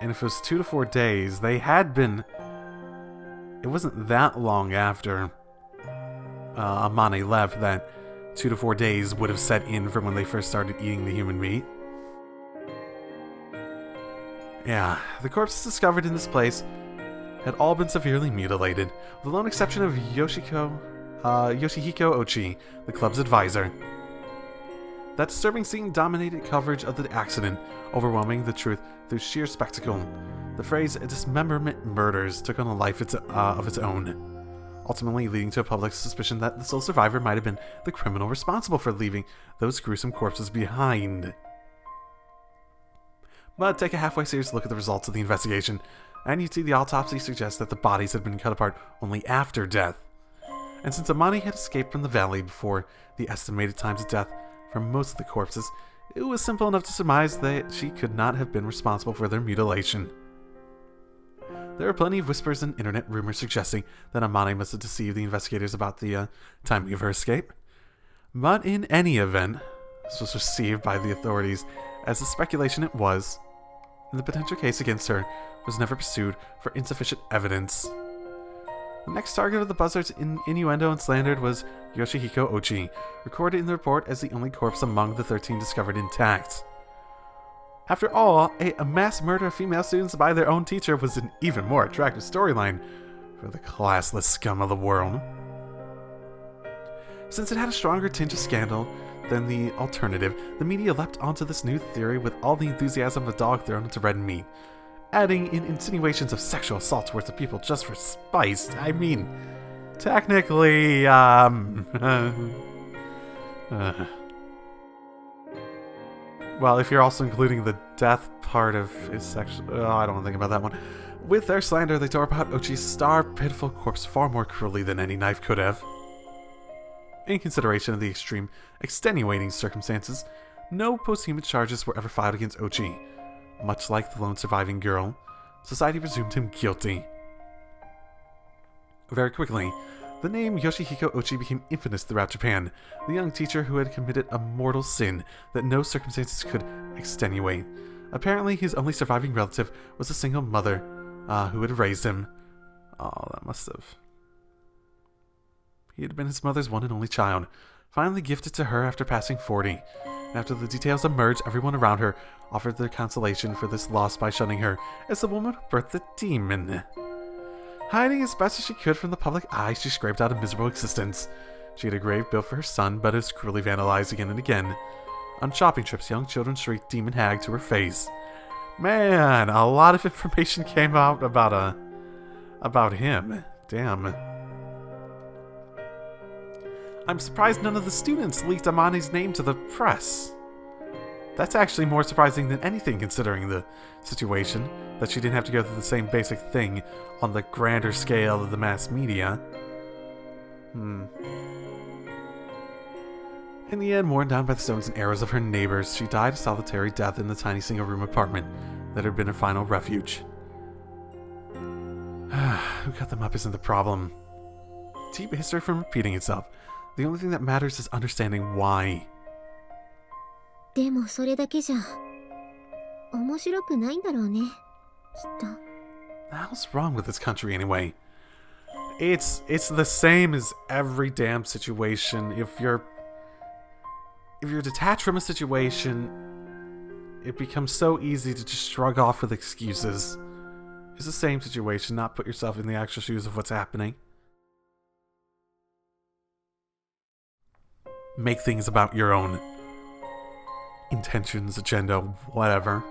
And if it was 2 to 4 days, they had been... It wasn't that long after Amane left that 2 to 4 days would have set in from when they first started eating the human meat. Yeah, the corpses discovered in this place had all been severely mutilated, with the lone exception of Yoshihiko Ochi, the club's advisor. That disturbing scene dominated coverage of the accident, overwhelming the truth through sheer spectacle. The phrase "dismemberment murders" took on a life of its own, ultimately leading to a public suspicion that the sole survivor might have been the criminal responsible for leaving those gruesome corpses behind. But take a halfway serious look at the results of the investigation, and you'd see the autopsy suggests that the bodies had been cut apart only after death. And since Amane had escaped from the valley before the estimated times of death for most of the corpses, it was simple enough to surmise that she could not have been responsible for their mutilation. There are plenty of whispers and internet rumors suggesting that Amane must have deceived the investigators about the timing of her escape. But in any event, this was received by the authorities as a speculation it was, and the potential case against her was never pursued for insufficient evidence. The next target of the buzzard's innuendo and slander was Yoshihiko Ochi, recorded in the report as the only corpse among the 13 discovered intact. After all, a mass murder of female students by their own teacher was an even more attractive storyline for the classless scum of the world. Since it had a stronger tinge of scandal than the alternative, the media leapt onto this new theory with all the enthusiasm of a dog thrown into red meat, adding in insinuations of sexual assault towards the people just for spice. I mean, technically, well, if you're also including the death part of his sexual... Oh, I don't want to think about that one. With their slander, they tore apart Ochi's starved, pitiful corpse far more cruelly than any knife could have. In consideration of the extreme, extenuating circumstances, no posthumous charges were ever filed against Ochi. Much like the lone surviving girl, society presumed him guilty. Very quickly, the name Yoshihiko Ochi became infamous throughout Japan, the young teacher who had committed a mortal sin that no circumstances could extenuate. Apparently, his only surviving relative was a single mother who had raised him. Oh, that must have... He had been his mother's one and only child, finally gifted to her after passing 40. And after the details emerged, everyone around her offered their consolation for this loss by shunning her as the woman who birthed the demon. Hiding as best as she could from the public eye, she scraped out a miserable existence. She had a grave built for her son, but it was cruelly vandalized again and again. On shopping trips, young children shrieked demon hag to her face. Man, a lot of information came out about him. Damn. I'm surprised none of the students leaked Amane's name to the press. That's actually more surprising than anything considering the situation, that she didn't have to go through the same basic thing on the grander scale of the mass media. In the end, worn down by the stones and arrows of her neighbors, she died a solitary death in the tiny single-room apartment that had been her final refuge. Who cut them up isn't the problem. To keep history from repeating itself, the only thing that matters is understanding why. でもそれだけじゃ面白くないんだろうね、きっと。 The hell's wrong with this country anyway? It's the same as every damn situation. If you're detached from a situation, it becomes so easy to just shrug off with excuses. It's the same situation, not put yourself in the actual shoes of what's happening. Make things about your own intentions, agenda, whatever.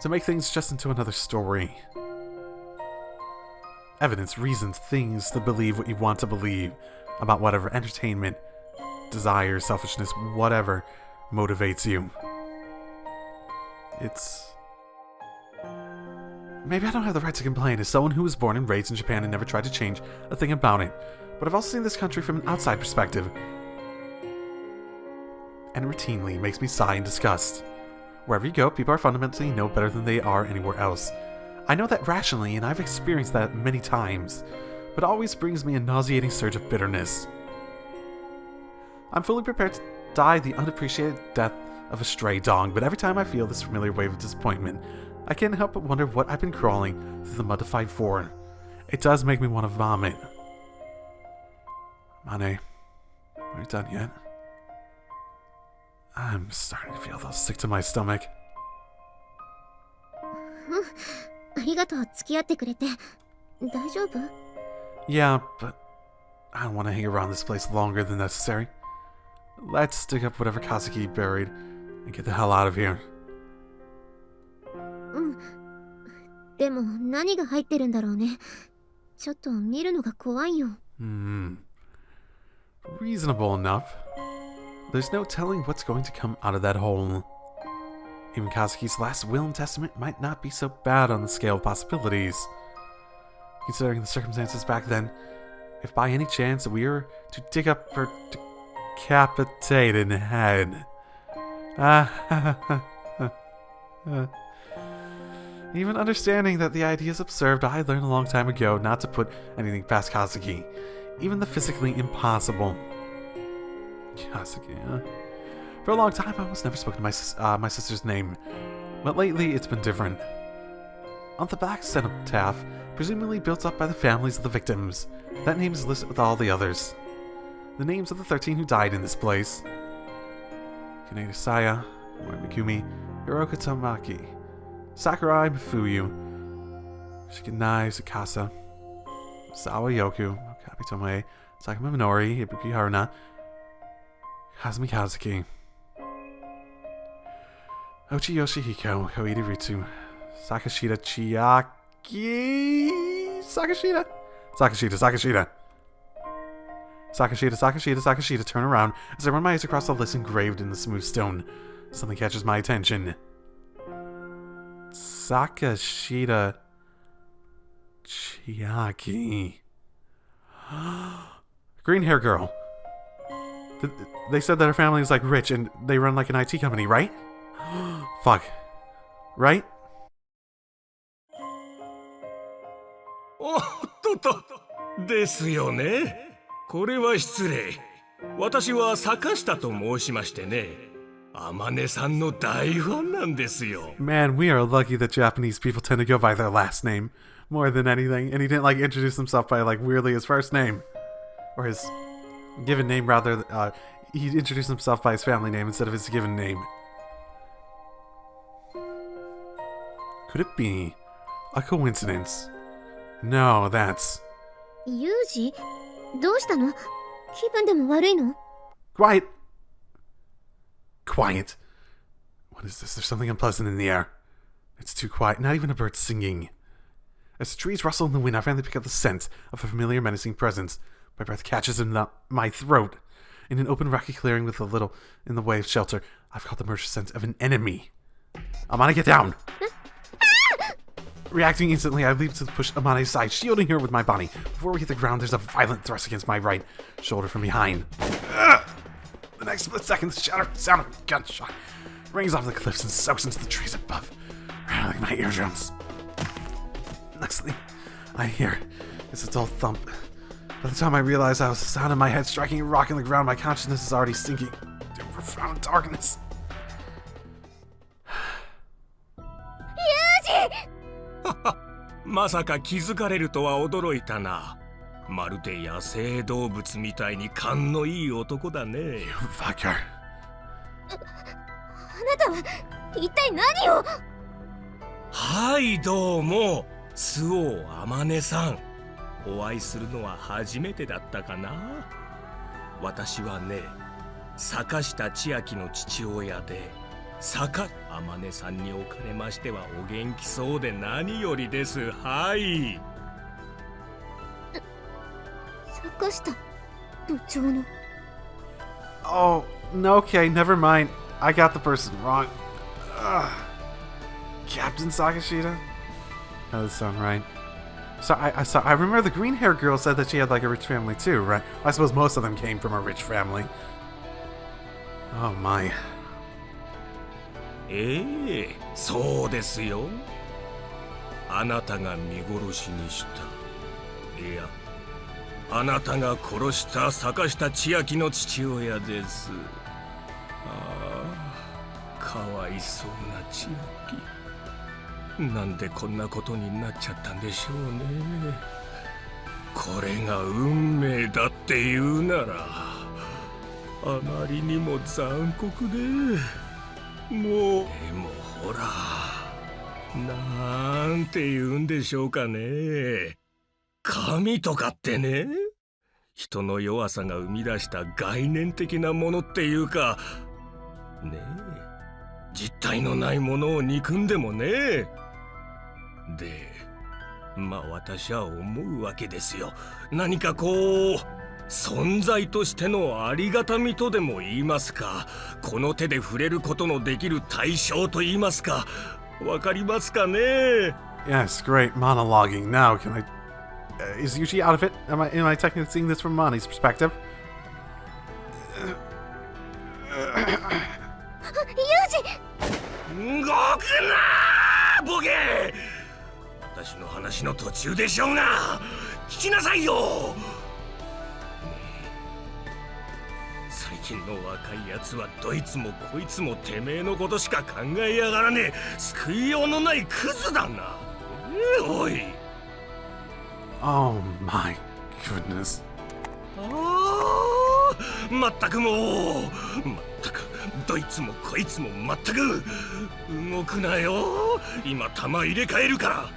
To make things just into another story. Evidence, reasons, things to believe what you want to believe about whatever entertainment, desire, selfishness, whatever motivates you. It's... Maybe I don't have the right to complain as someone who was born and raised in Japan and never tried to change a thing about it, but I've also seen this country from an outside perspective, and routinely makes me sigh in disgust. Wherever you go, people are fundamentally no better than they are anywhere else. I know that rationally, and I've experienced that many times, but it always brings me a nauseating surge of bitterness. I'm fully prepared to die the unappreciated death of a stray dog, but every time I feel this familiar wave of disappointment, I can't help but wonder what I've been crawling through the mud to fight for. It does make me want to vomit. Mane, are you done yet? I'm starting to feel a little sick to my stomach. ありがとう、付き合ってくれて。大丈夫？ Yeah, but I don't want to hang around this place longer than necessary. Let's dig up whatever Kazuki buried and get the hell out of here. うん。でも何が入ってるんだろうね。ちょっと見るのが怖いよ。Reasonable enough. There's no telling what's going to come out of that hole. Even Kazuki's last will and testament might not be so bad on the scale of possibilities. Considering the circumstances back then, if by any chance we were to dig up her decapitated head. Even understanding that the idea is absurd, I learned a long time ago not to put anything past Kazuki, even the physically impossible. Kazuki, huh? For a long time, I almost never spoken to my sister's name, but lately it's been different. On the back cenotaph, presumably built up by the families of the victims, that name is listed with all the others. The names of the 13 who died in this place: Kazami Yuuji, Mikumi, Hiroka Tamaki, Sakurai Mifuyu, Shigenai Tsukasa, Sawa Yoku, Okabe Tomoe, Sakuma Minori, Ibuki Haruna, Kazumi Kazuki, Ochi Yoshihiko, Koide Ritsu, Sakashita Chiaki, Sakashita, turn around as I run my eyes across the list engraved in the smooth stone. Something catches my attention. Sakashita Chiaki. Green hair girl. They said that her family is like rich and they run like an IT company, right? Fuck. Right? おっとっとですよね。これは失礼。私は坂下と申しましてね。天音さんの大ファンなんですよ。Man, we are lucky that Japanese people tend to go by their last name more than anything, and he didn't like introduce himself by like weirdly his first name or his given name rather. He introduced himself by his family name instead of his given name. Could it be a coincidence? No, that's... ユージ？どうしたの？気分でも悪いの？ Quiet! Quiet! What is this? There's something unpleasant in the air. It's too quiet, not even a bird singing. As the trees rustle in the wind, I finally pick up the scent of a familiar menacing presence. My breath catches in my throat. In an open rocky clearing with a little in the way of shelter, I've caught the murder scent of an enemy. Amane, get down! Reacting instantly, I leap to push Amane aside, shielding her with my body. Before we hit the ground, there's a violent thrust against my right shoulder from behind. The next split second, the shattering sound of a gunshot rings off the cliffs and soaks into the trees above, rattling my eardrums. Next thing I hear is a dull thump. By the time I realize I was the sound of my head striking a rock in the ground, my consciousness is already sinking into profound darkness. まさか気づかれるとは驚いたな。まるで野生動物みたいに勘のいい男だね。You fucker. あなたは一体何を。はい、どうも、周防天音さん。お会いするのは初めてだったかな。私はね、坂下千秋の父親で、天音さんにおかれましてはお元気そうで何よりです。はい。坂下部長の。Oh, no, okay, never mind. I got the person wrong. Captain Sakashita? That doesn't sound right. So I remember the green-haired girl said that she had like a rich family too, right? I suppose most of them came from a rich family. Oh my. そうですよ。あなたが見殺しにした。いや、あなたが殺した坂下千秋の父親です。ああ、かわいそうな千秋。なんでこんなことになっちゃったんでしょうね。これが運命だっていうなら、あまりにも残酷で。もう、でもほら、なんて言うんでしょうかね。神とかってね、人の弱さが生み出した概念的なものっていうか、ねえ、実体のないものを憎んでもね。で、まあ私は思うわけですよ。何かこう、存在としてのありがたみとでも言いますか、この手で触れることのできる対象と言いますか、わかりますかね。 Yes, great monologuing. Now, can I... is Yuuji out of it? Am I technically seeing this from Mani's perspective? 動くなー、ボケ！私の話の途中でしょうが、聞きなさいよ。最近の若いやつはどいつもこいつもてめえのことしか考えやがらねえ救いようのないクズだな。おい。Oh my goodness. まったくもう、まったくどいつもこいつもまったく動くなよ。今弾入れ替えるから。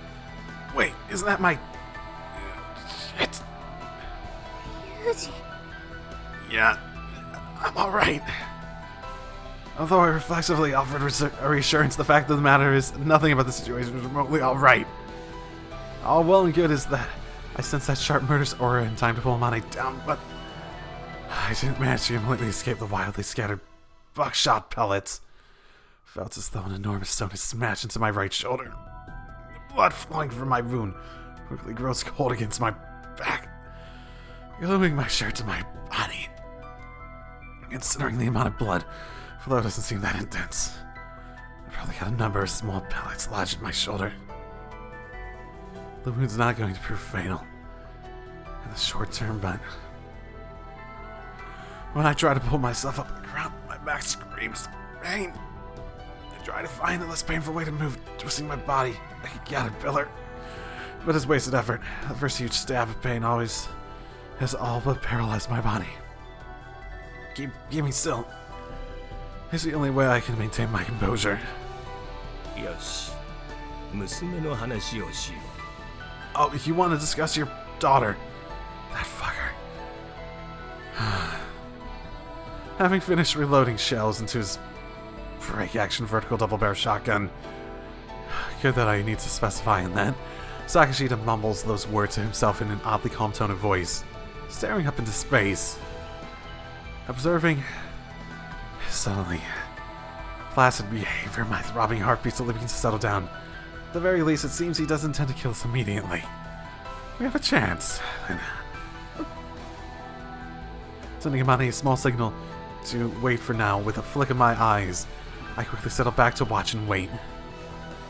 Wait, isn't that my... Shit. ユージ。 Yeah, I'm alright. Although I reflexively offered a reassurance, the fact of the matter is nothing about the situation is remotely alright. All well and good is that I sensed that sharp murderous aura in time to pull Mane down, but I didn't manage to completely escape the wildly scattered buckshot pellets. Felt as though an enormous stone had smashed into my right shoulder. The blood flowing from my wound quickly grows cold against my back, gluing my shirt to my body. Considering the amount of blood, flow doesn't seem that intense. I probably got a number of small pellets lodged in my shoulder. The wound's not going to prove fatal in the short term, but when I try to pull myself up the ground, my back screams pain. I try to find the less painful way to move, twisting my body like a caterpillar. But it's wasted effort. The first huge stab of pain always has all but paralyzed my body. Keep me still. It's the only way I can maintain my composure. よし、娘の話をしよう。 Oh, you want to discuss your daughter? That fucker. Having finished reloading shells into his break-action vertical double-barrel shotgun. Good that I need to specify in that. Sakashita mumbles those words to himself in an oddly calm tone of voice, staring up into space. Observing his subtly placid behavior, my throbbing heartbeats are beginning to settle down. At the very least, it seems he doesn't intend to kill us immediately. We have a chance. Sending Imani a small signal to wait for now with a flick of my eyes. I quickly settle back to watch and wait.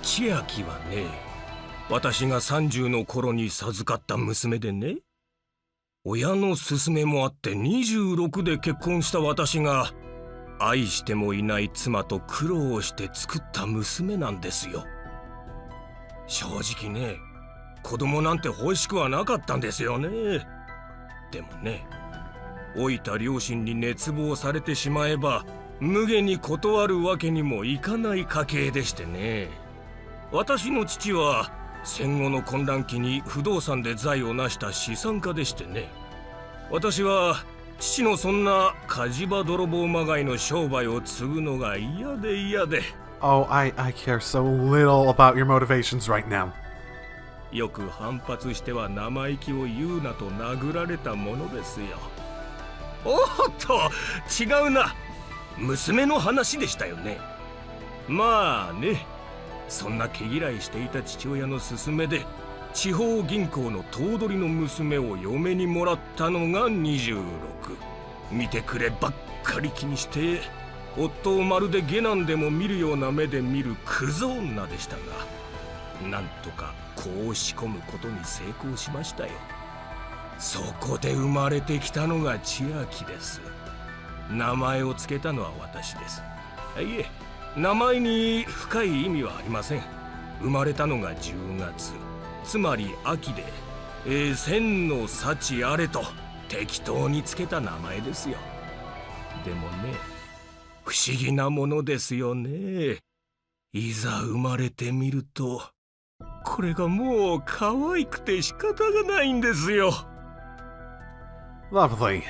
千秋はね、私が30の頃に授かった娘でね、親の勧めもあって26で結婚した私が愛してもいない妻と苦労して作った娘なんですよ。正直ね、子供なんて欲しくはなかったんですよね。でもね、老いた両親に熱望されてしまえば無下に断るわけにもいかない家系でしてね。私の父は戦後の混乱期に不動産で財を成した資産家でしてね。私は父のそんな火事場泥棒まがいの商売を継ぐのが嫌で嫌で。Oh, I care so little about your motivations right now. よく反発しては生意気を言うなと殴られたものですよ。おっと、違うな。娘の話でしたよね。まあね、そんな毛嫌いしていた父親の勧めで地方銀行の頭取の娘を嫁にもらったのが26。見てくればっかり気にして夫をまるで下男でも見るような目で見るクズ女でしたが、なんとか子を仕込むことに成功しましたよ。そこで生まれてきたのが千秋です。名前を付けたのは私です。いえ、名前に深い意味はありません。生まれたのが10月、つまり秋で、千の幸あれと適当につけた名前ですよ。でもね、不思議なものですよね。いざ生まれてみると、これがもう可愛くて仕方がないんですよ。Lovely.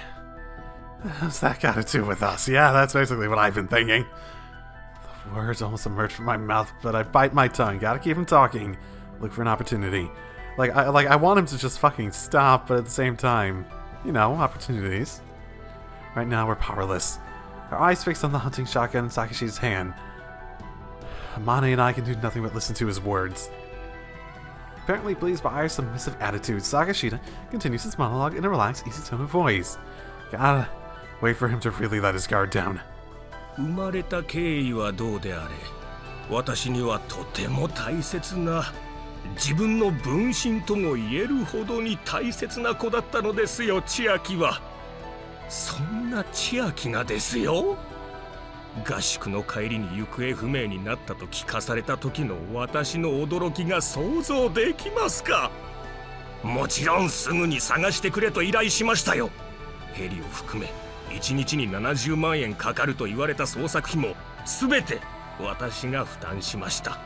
What's that got to do with us? Yeah, that's basically what I've been thinking. The words almost emerge from my mouth, but I bite my tongue. Gotta keep him talking. Look for an opportunity. I want him to just fucking stop, but at the same time, you know, opportunities. Right now, we're powerless. Our eyes fixed on the hunting shotgun in Sakashi's hand. Amane and I can do nothing but listen to his words. Apparently pleased by our submissive attitude, Sakashita continues his monologue in a relaxed, easy tone of voice. Gotta wait for him to really let his guard down. 生まれた経緯はどうであれ、私にはとても大切な、自分の分身とも言えるほどに大切な子だったのですよ、千秋は。そんな千秋がですよ。合宿の帰りに行方不明になったと聞かされた時の私の驚きが想像できますか。もちろんすぐに探してくれと依頼しましたよ。ヘリを含め1日に70万円かかると言われた捜索費も全て私が負担しました。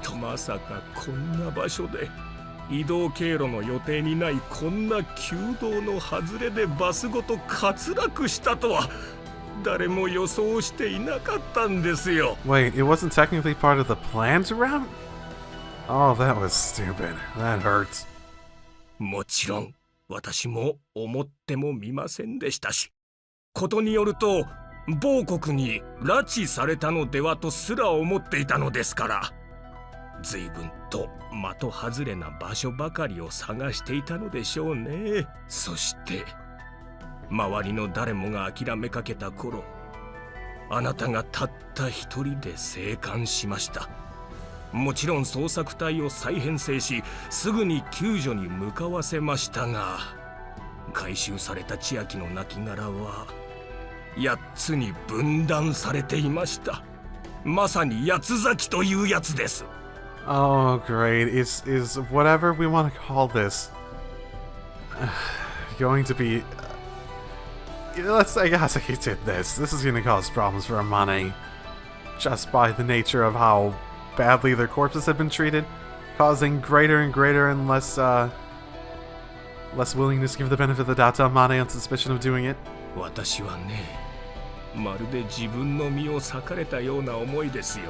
とまさかこんな場所で移動経路の予定にないこんな旧道の外れでバスごと滑落したとは誰も予想していなかったんですよ。Wait, it wasn't technically part of the planned route? Oh, that was stupid. That hurts. もちろん私も思ってもみませんでしたし、ことによると某国に拉致されたのではとすら思っていたのですから、随分と的外れな場所ばかりを探していたのでしょうね。そして周りの誰もが諦めかけた頃、あなたがたった一人で生還しました。もちろん捜索隊を再編成し、すぐに救助に向かわせましたが、回収された千秋の亡骸は8つに分断されていました。まさに八つ咲きというやつです。Oh, great. Is whatever we want to call this going to be... I guess I did this. This is going to cause problems for Amane. Just by the nature of how badly their corpses have been treated, causing greater and greater and less willingness to give the benefit of the doubt to Amane on suspicion of doing it. 私はね、まるで自分の身を裂かれたような思いですよ。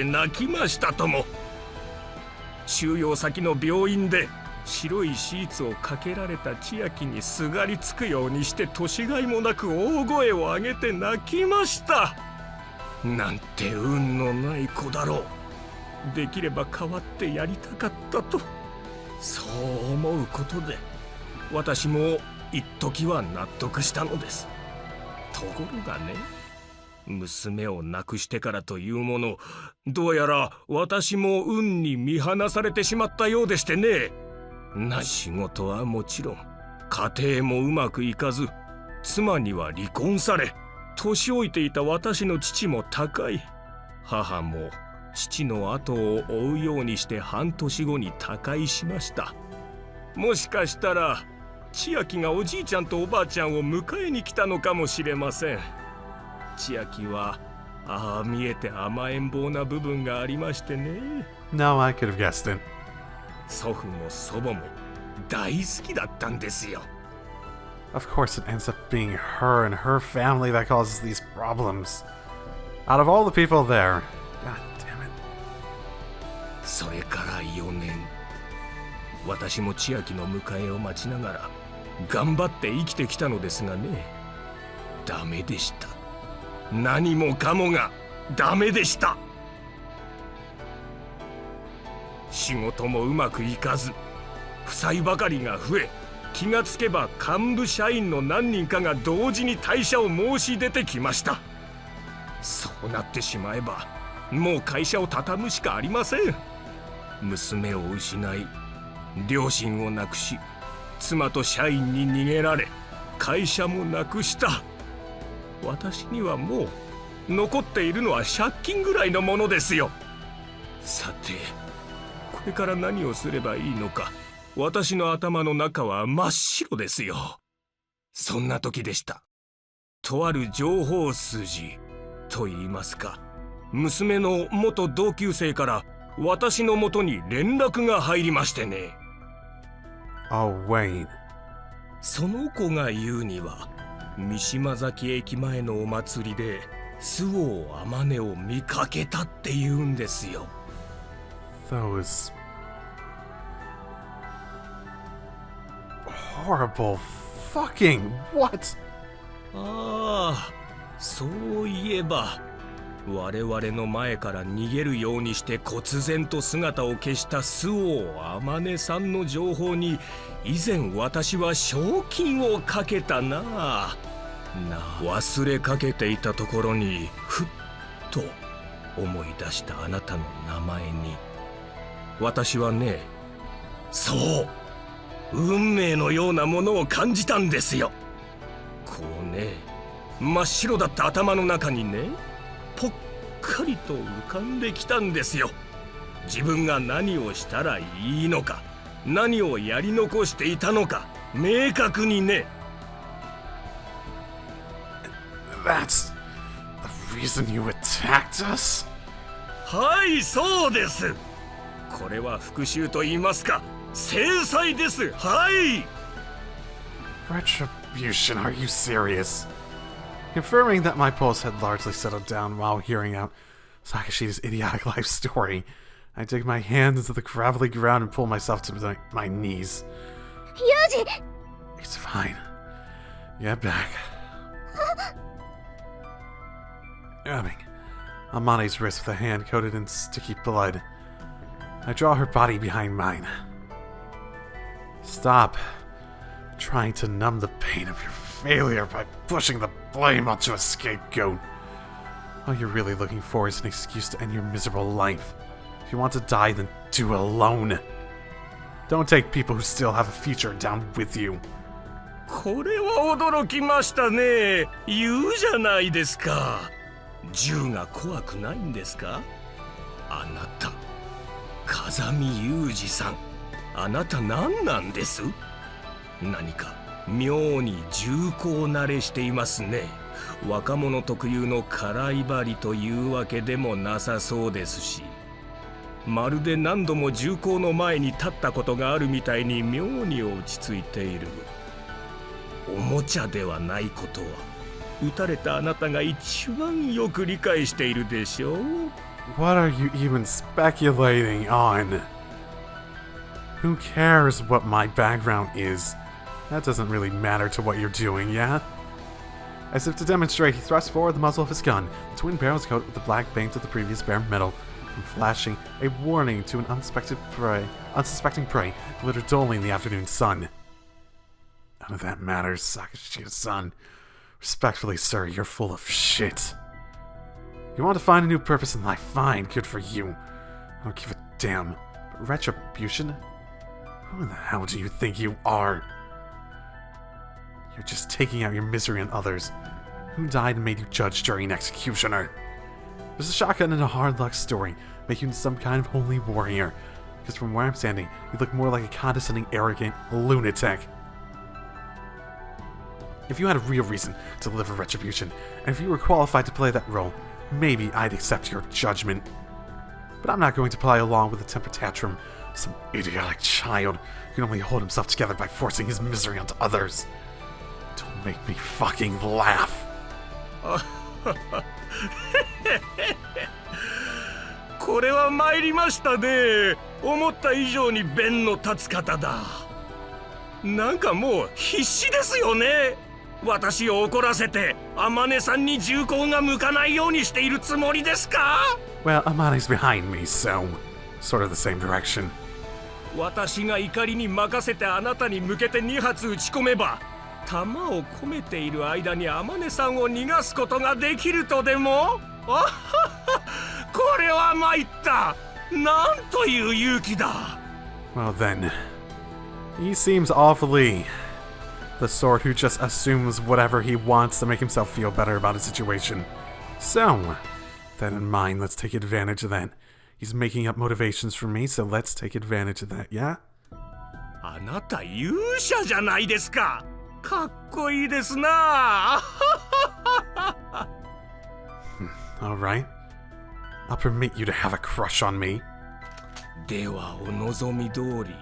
泣きましたとも。収容先の病院で白いシーツをかけられた千秋にすがりつくようにして年がいもなく大声を上げて泣きました。なんて運のない子だろう。できれば代わってやりたかったと、そう思うことで私も一時は納得したのです。ところがね、娘を亡くしてからというもの、どうやら私も運に見放されてしまったようでしてね。仕事はもちろん、家庭もうまくいかず、妻には離婚され、年老いていた私の父も他界。母も父の後を追うようにして半年後に他界しました。もしかしたら千秋がおじいちゃんとおばあちゃんを迎えに来たのかもしれません。千秋は見えて甘えん坊な部分がありましてね。 No, I could have guessed it. 祖父も祖母も大好きだったんですよ。 Of course, it ends up being her and her family that causes these problems. Out of all the people there, god damn it. それから4年、私も千秋の迎えを待ちながら頑張って生きてきたのですがね、ダメでした。何もかもがダメでした。仕事もうまくいかず、負債ばかりが増え、気がつけば幹部社員の何人かが同時に退社を申し出てきました。そうなってしまえばもう会社を畳むしかありません。娘を失い、両親を亡くし、妻と社員に逃げられ、会社もなくした。私にはもう残っているのは借金ぐらいのものですよ。さて、これから何をすればいいのか、私の頭の中は真っ白ですよ。そんな時でした。とある情報筋と言いますか、娘の元同級生から私のもとに連絡が入りましてね。Oh, wait. その子が言うには、三島崎駅前のお祭りで周防天音を見かけたって言うんですよ。Those horrible fucking what? そういえば、我々の前から逃げるようにして忽然と姿を消した周防天音さんの情報に以前私は賞金をかけた忘れかけていたところにふっと思い出したあなたの名前に、私はね、そう運命のようなものを感じたんですよ。こうね、真っ白だった頭の中にね、ぽっかりと浮かんできたんですよ。自分が何をしたらいいのか、何をやり残していたのか、明確にね。That's the reason you attacked us? はい、そうです。これは復讐と言いますか、制裁です。はい。 Retribution, are you serious? Confirming that my pulse had largely settled down while hearing out Sakashi's idiotic life story, I dig my hands into the gravelly ground and pull myself to my knees. Yuuji! It's fine. Get back. Grabbing Amane's wrist with a hand coated in sticky blood, I draw her body behind mine. Stop trying to numb the pain of your failure by pushing the blame onto a scapegoat. All you're really looking for is an excuse to end your miserable life. If you want to die, then do it alone. Don't take people who still have a future down with you. これは驚きましたね。言うじゃないですか。銃が怖くないんですか？あなた、風見雄二さん、あなた何なんです？何か妙に重厚慣れしていますね。若者特有の辛い張りというわけでもなさそうですし、まるで何度も銃口の前に立ったことがあるみたいに妙に落ち着いている。おもちゃではないことは撃たれたあなたが一番よく理解しているでしょう。 What are you even speculating on? Who cares what my background is? That doesn't really matter to what you're doing, yeah? As if to demonstrate, he thrusts forward the muzzle of his gun, the twin barrels coated with the black paint of the previous bare metal, from flashing a warning to an unsuspecting prey glittered dully in the afternoon sun. None of that matters, Sakashi's son. Respectfully, sir, you're full of shit. You want to find a new purpose in life? Fine, good for you. I don't give a damn. But retribution? Who in the hell do you think you are? You're just taking out your misery on others. Who died and made you judge, jury, and executioner? There's a shotgun and a hard luck story, making you some kind of holy warrior. Because from where I'm standing, you look more like a condescending, arrogant lunatic. If you had a real reason to deliver retribution, and if you were qualified to play that role, maybe I'd accept your judgment. But I'm not going to play along with a temper tantrum of some idiotic child who can only hold himself together by forcing his misery onto others. Don't make me fucking laugh. これは参りましたね。思った以上に弁の立つ方だ。なんかもう必死ですよね。私を怒らせて天音さんに銃口が向かないようにしているつもりですか？ Well, Amane's behind me, so sort of the same direction. 私が怒りに任せてあなたに向けて2発撃ち込めば、弾を込めている間に天音さんを逃がすことができるとでも？あはは、これは参った。なんという勇気だ。 Well then, he seems awfully the sort who just assumes whatever he wants to make himself feel better about a situation. So, that in mind, let's take advantage of that. He's making up motivations for me, so let's take advantage of that, yeah? あなた勇者じゃないですか。かっこいいですな。 Alright. I'll permit you to have a crush on me. ではお望み通り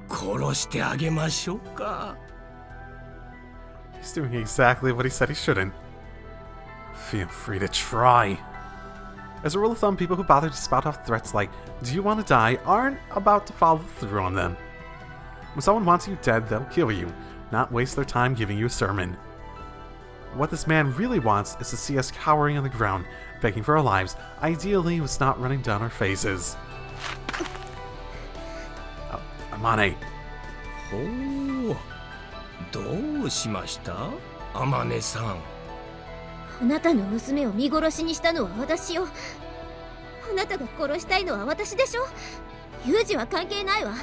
殺してあげましょうか。 He's doing exactly what he said he shouldn't. Feel free to try. As a rule of thumb, people who bother to spout off threats like, "Do you want to die?" aren't about to follow through on them. When someone wants you dead, they'll kill you, not waste their time giving you a sermon. What this man really wants is to see us cowering on the ground, begging for our lives, ideally with snot running down our faces. Amane. おお、どうしました？天音さん。あなたの娘を見殺しにしたのは私よ。あなたが殺したいのは私でしょ。ユージは関係ないわ。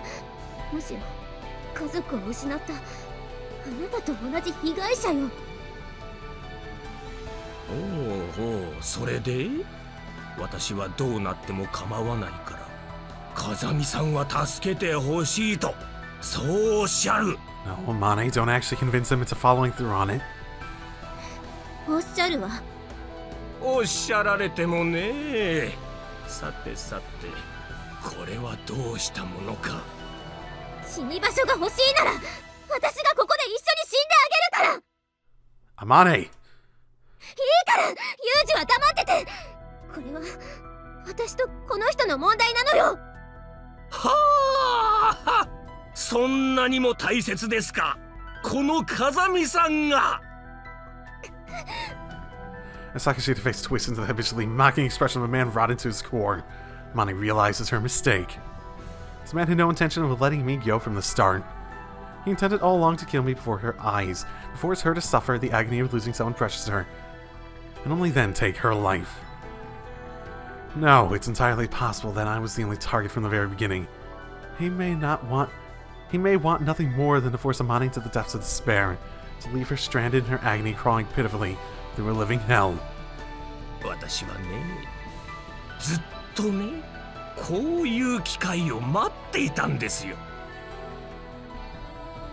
むしろ家族を失ったあなたと同じ被害者よ。おうおう、それで？私はどうなっても構わないから、風見さんは助けてほしいと、そうおっしゃる。 No, Amane, don't actually convince him into following through on it. おっしゃるわ。おっしゃられてもね。さてさて、これはどうしたものか。死に場所が欲しいなら、私がここで一緒に死んであげるから。Amane! いいからユージは黙ってて。これは私とこの人の問題なのよ。はあ、そんなにも大切ですか、この風見さんが。 As Sakashita's face twists into the habitually mocking expression of a man rotten to his core, Amane realizes her mistake. This man had no intention of letting me go from the start. He intended all along to kill me before her eyes, to force her to suffer the agony of losing someone precious to her, and only then take her life. No, it's entirely possible that I was the only target from the very beginning. He may want nothing more than to force Amane to the depths of despair, to leave her stranded in her agony, crawling pitifully through a living hell. 私はね、ずっとね、こういう機会を待っていたんですよ。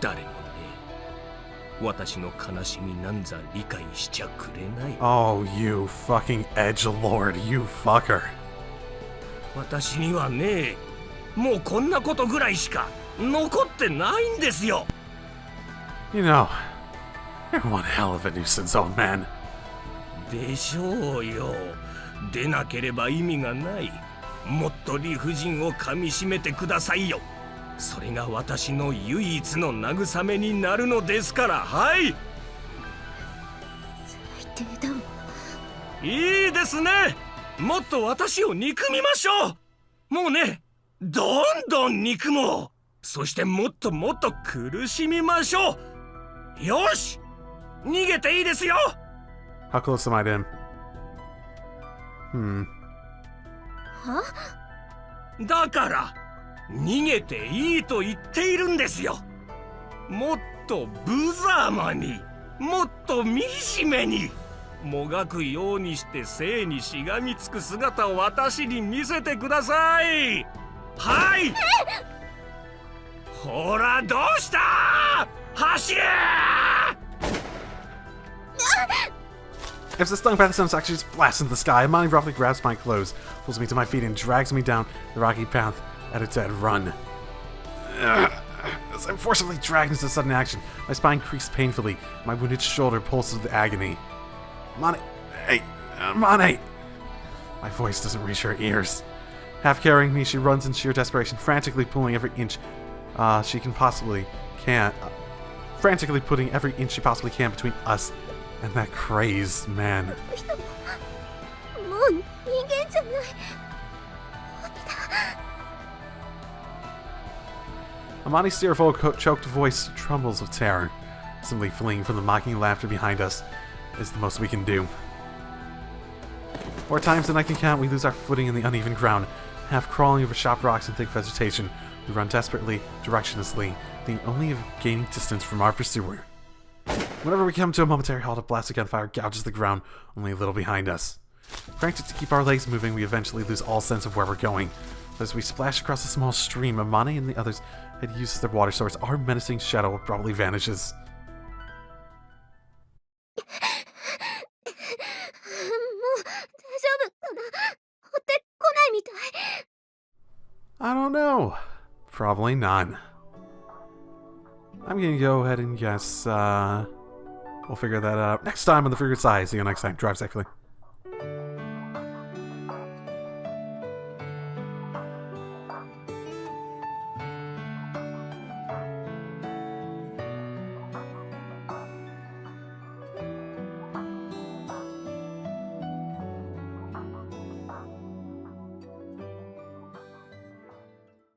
誰もね、私の悲しみなんざ理解しちゃくれない。 Oh, you fucking edgelord, you fucker. 私にはね、もうこんなことぐらいしか残ってないんですよ。 You know, you're one hell of a nuisance, old man. でしょうよ。でなければ意味がない。もっと理不尽をかみしめてくださいよ。それが私の唯一の慰めになるのですから。はい。最低だわ。いいですね。もっと私を憎みましょう。もうね、どんどん憎もう。そしてもっともっと苦しみましょう。よし、逃げていいですよ。 How close am I to him? は？だから逃げていいと言っているんですよ。もっと無様に、もっと惨めに、もがくようにして生にしがみつく姿を私に見せてください。はい。ほら、どうした？走れ！ If the stung by the sun actually just blasts into the sky, Amani roughly grabs my clothes, pulls me to my feet, and drags me down the rocky path at a dead run. As I'm forcibly dragged into sudden action, my spine creaks painfully, my wounded shoulder pulses with agony. Amani! Hey! Amani! My voice doesn't reach her ears. Half carrying me, she runs in sheer desperation, frantically pulling every inch frantically putting every inch she possibly can between us and that crazed man. もう人間じゃない。 Amani's tearful, choked voice trembles with terror. Simply fleeing from the mocking laughter behind us is the most we can do. More times than I can count, we lose our footing in the uneven ground. Half crawling over sharp rocks and thick vegetation, we run desperately, directionlessly, thinking only of gaining distance from our pursuer. Whenever we come to a momentary halt, a blast of gunfire gouges the ground only a little behind us. Frantic to keep our legs moving, we eventually lose all sense of where we're going. But as we splash across a small stream, Amani and the others had used their water source, our menacing shadow abruptly vanishes. もう大丈夫かな？追ってこないみたい。 I don't know. Probably not. I'm gonna go ahead and guess, we'll figure that out next time on the Fruit of Grisaia. See you next time. Drive safely.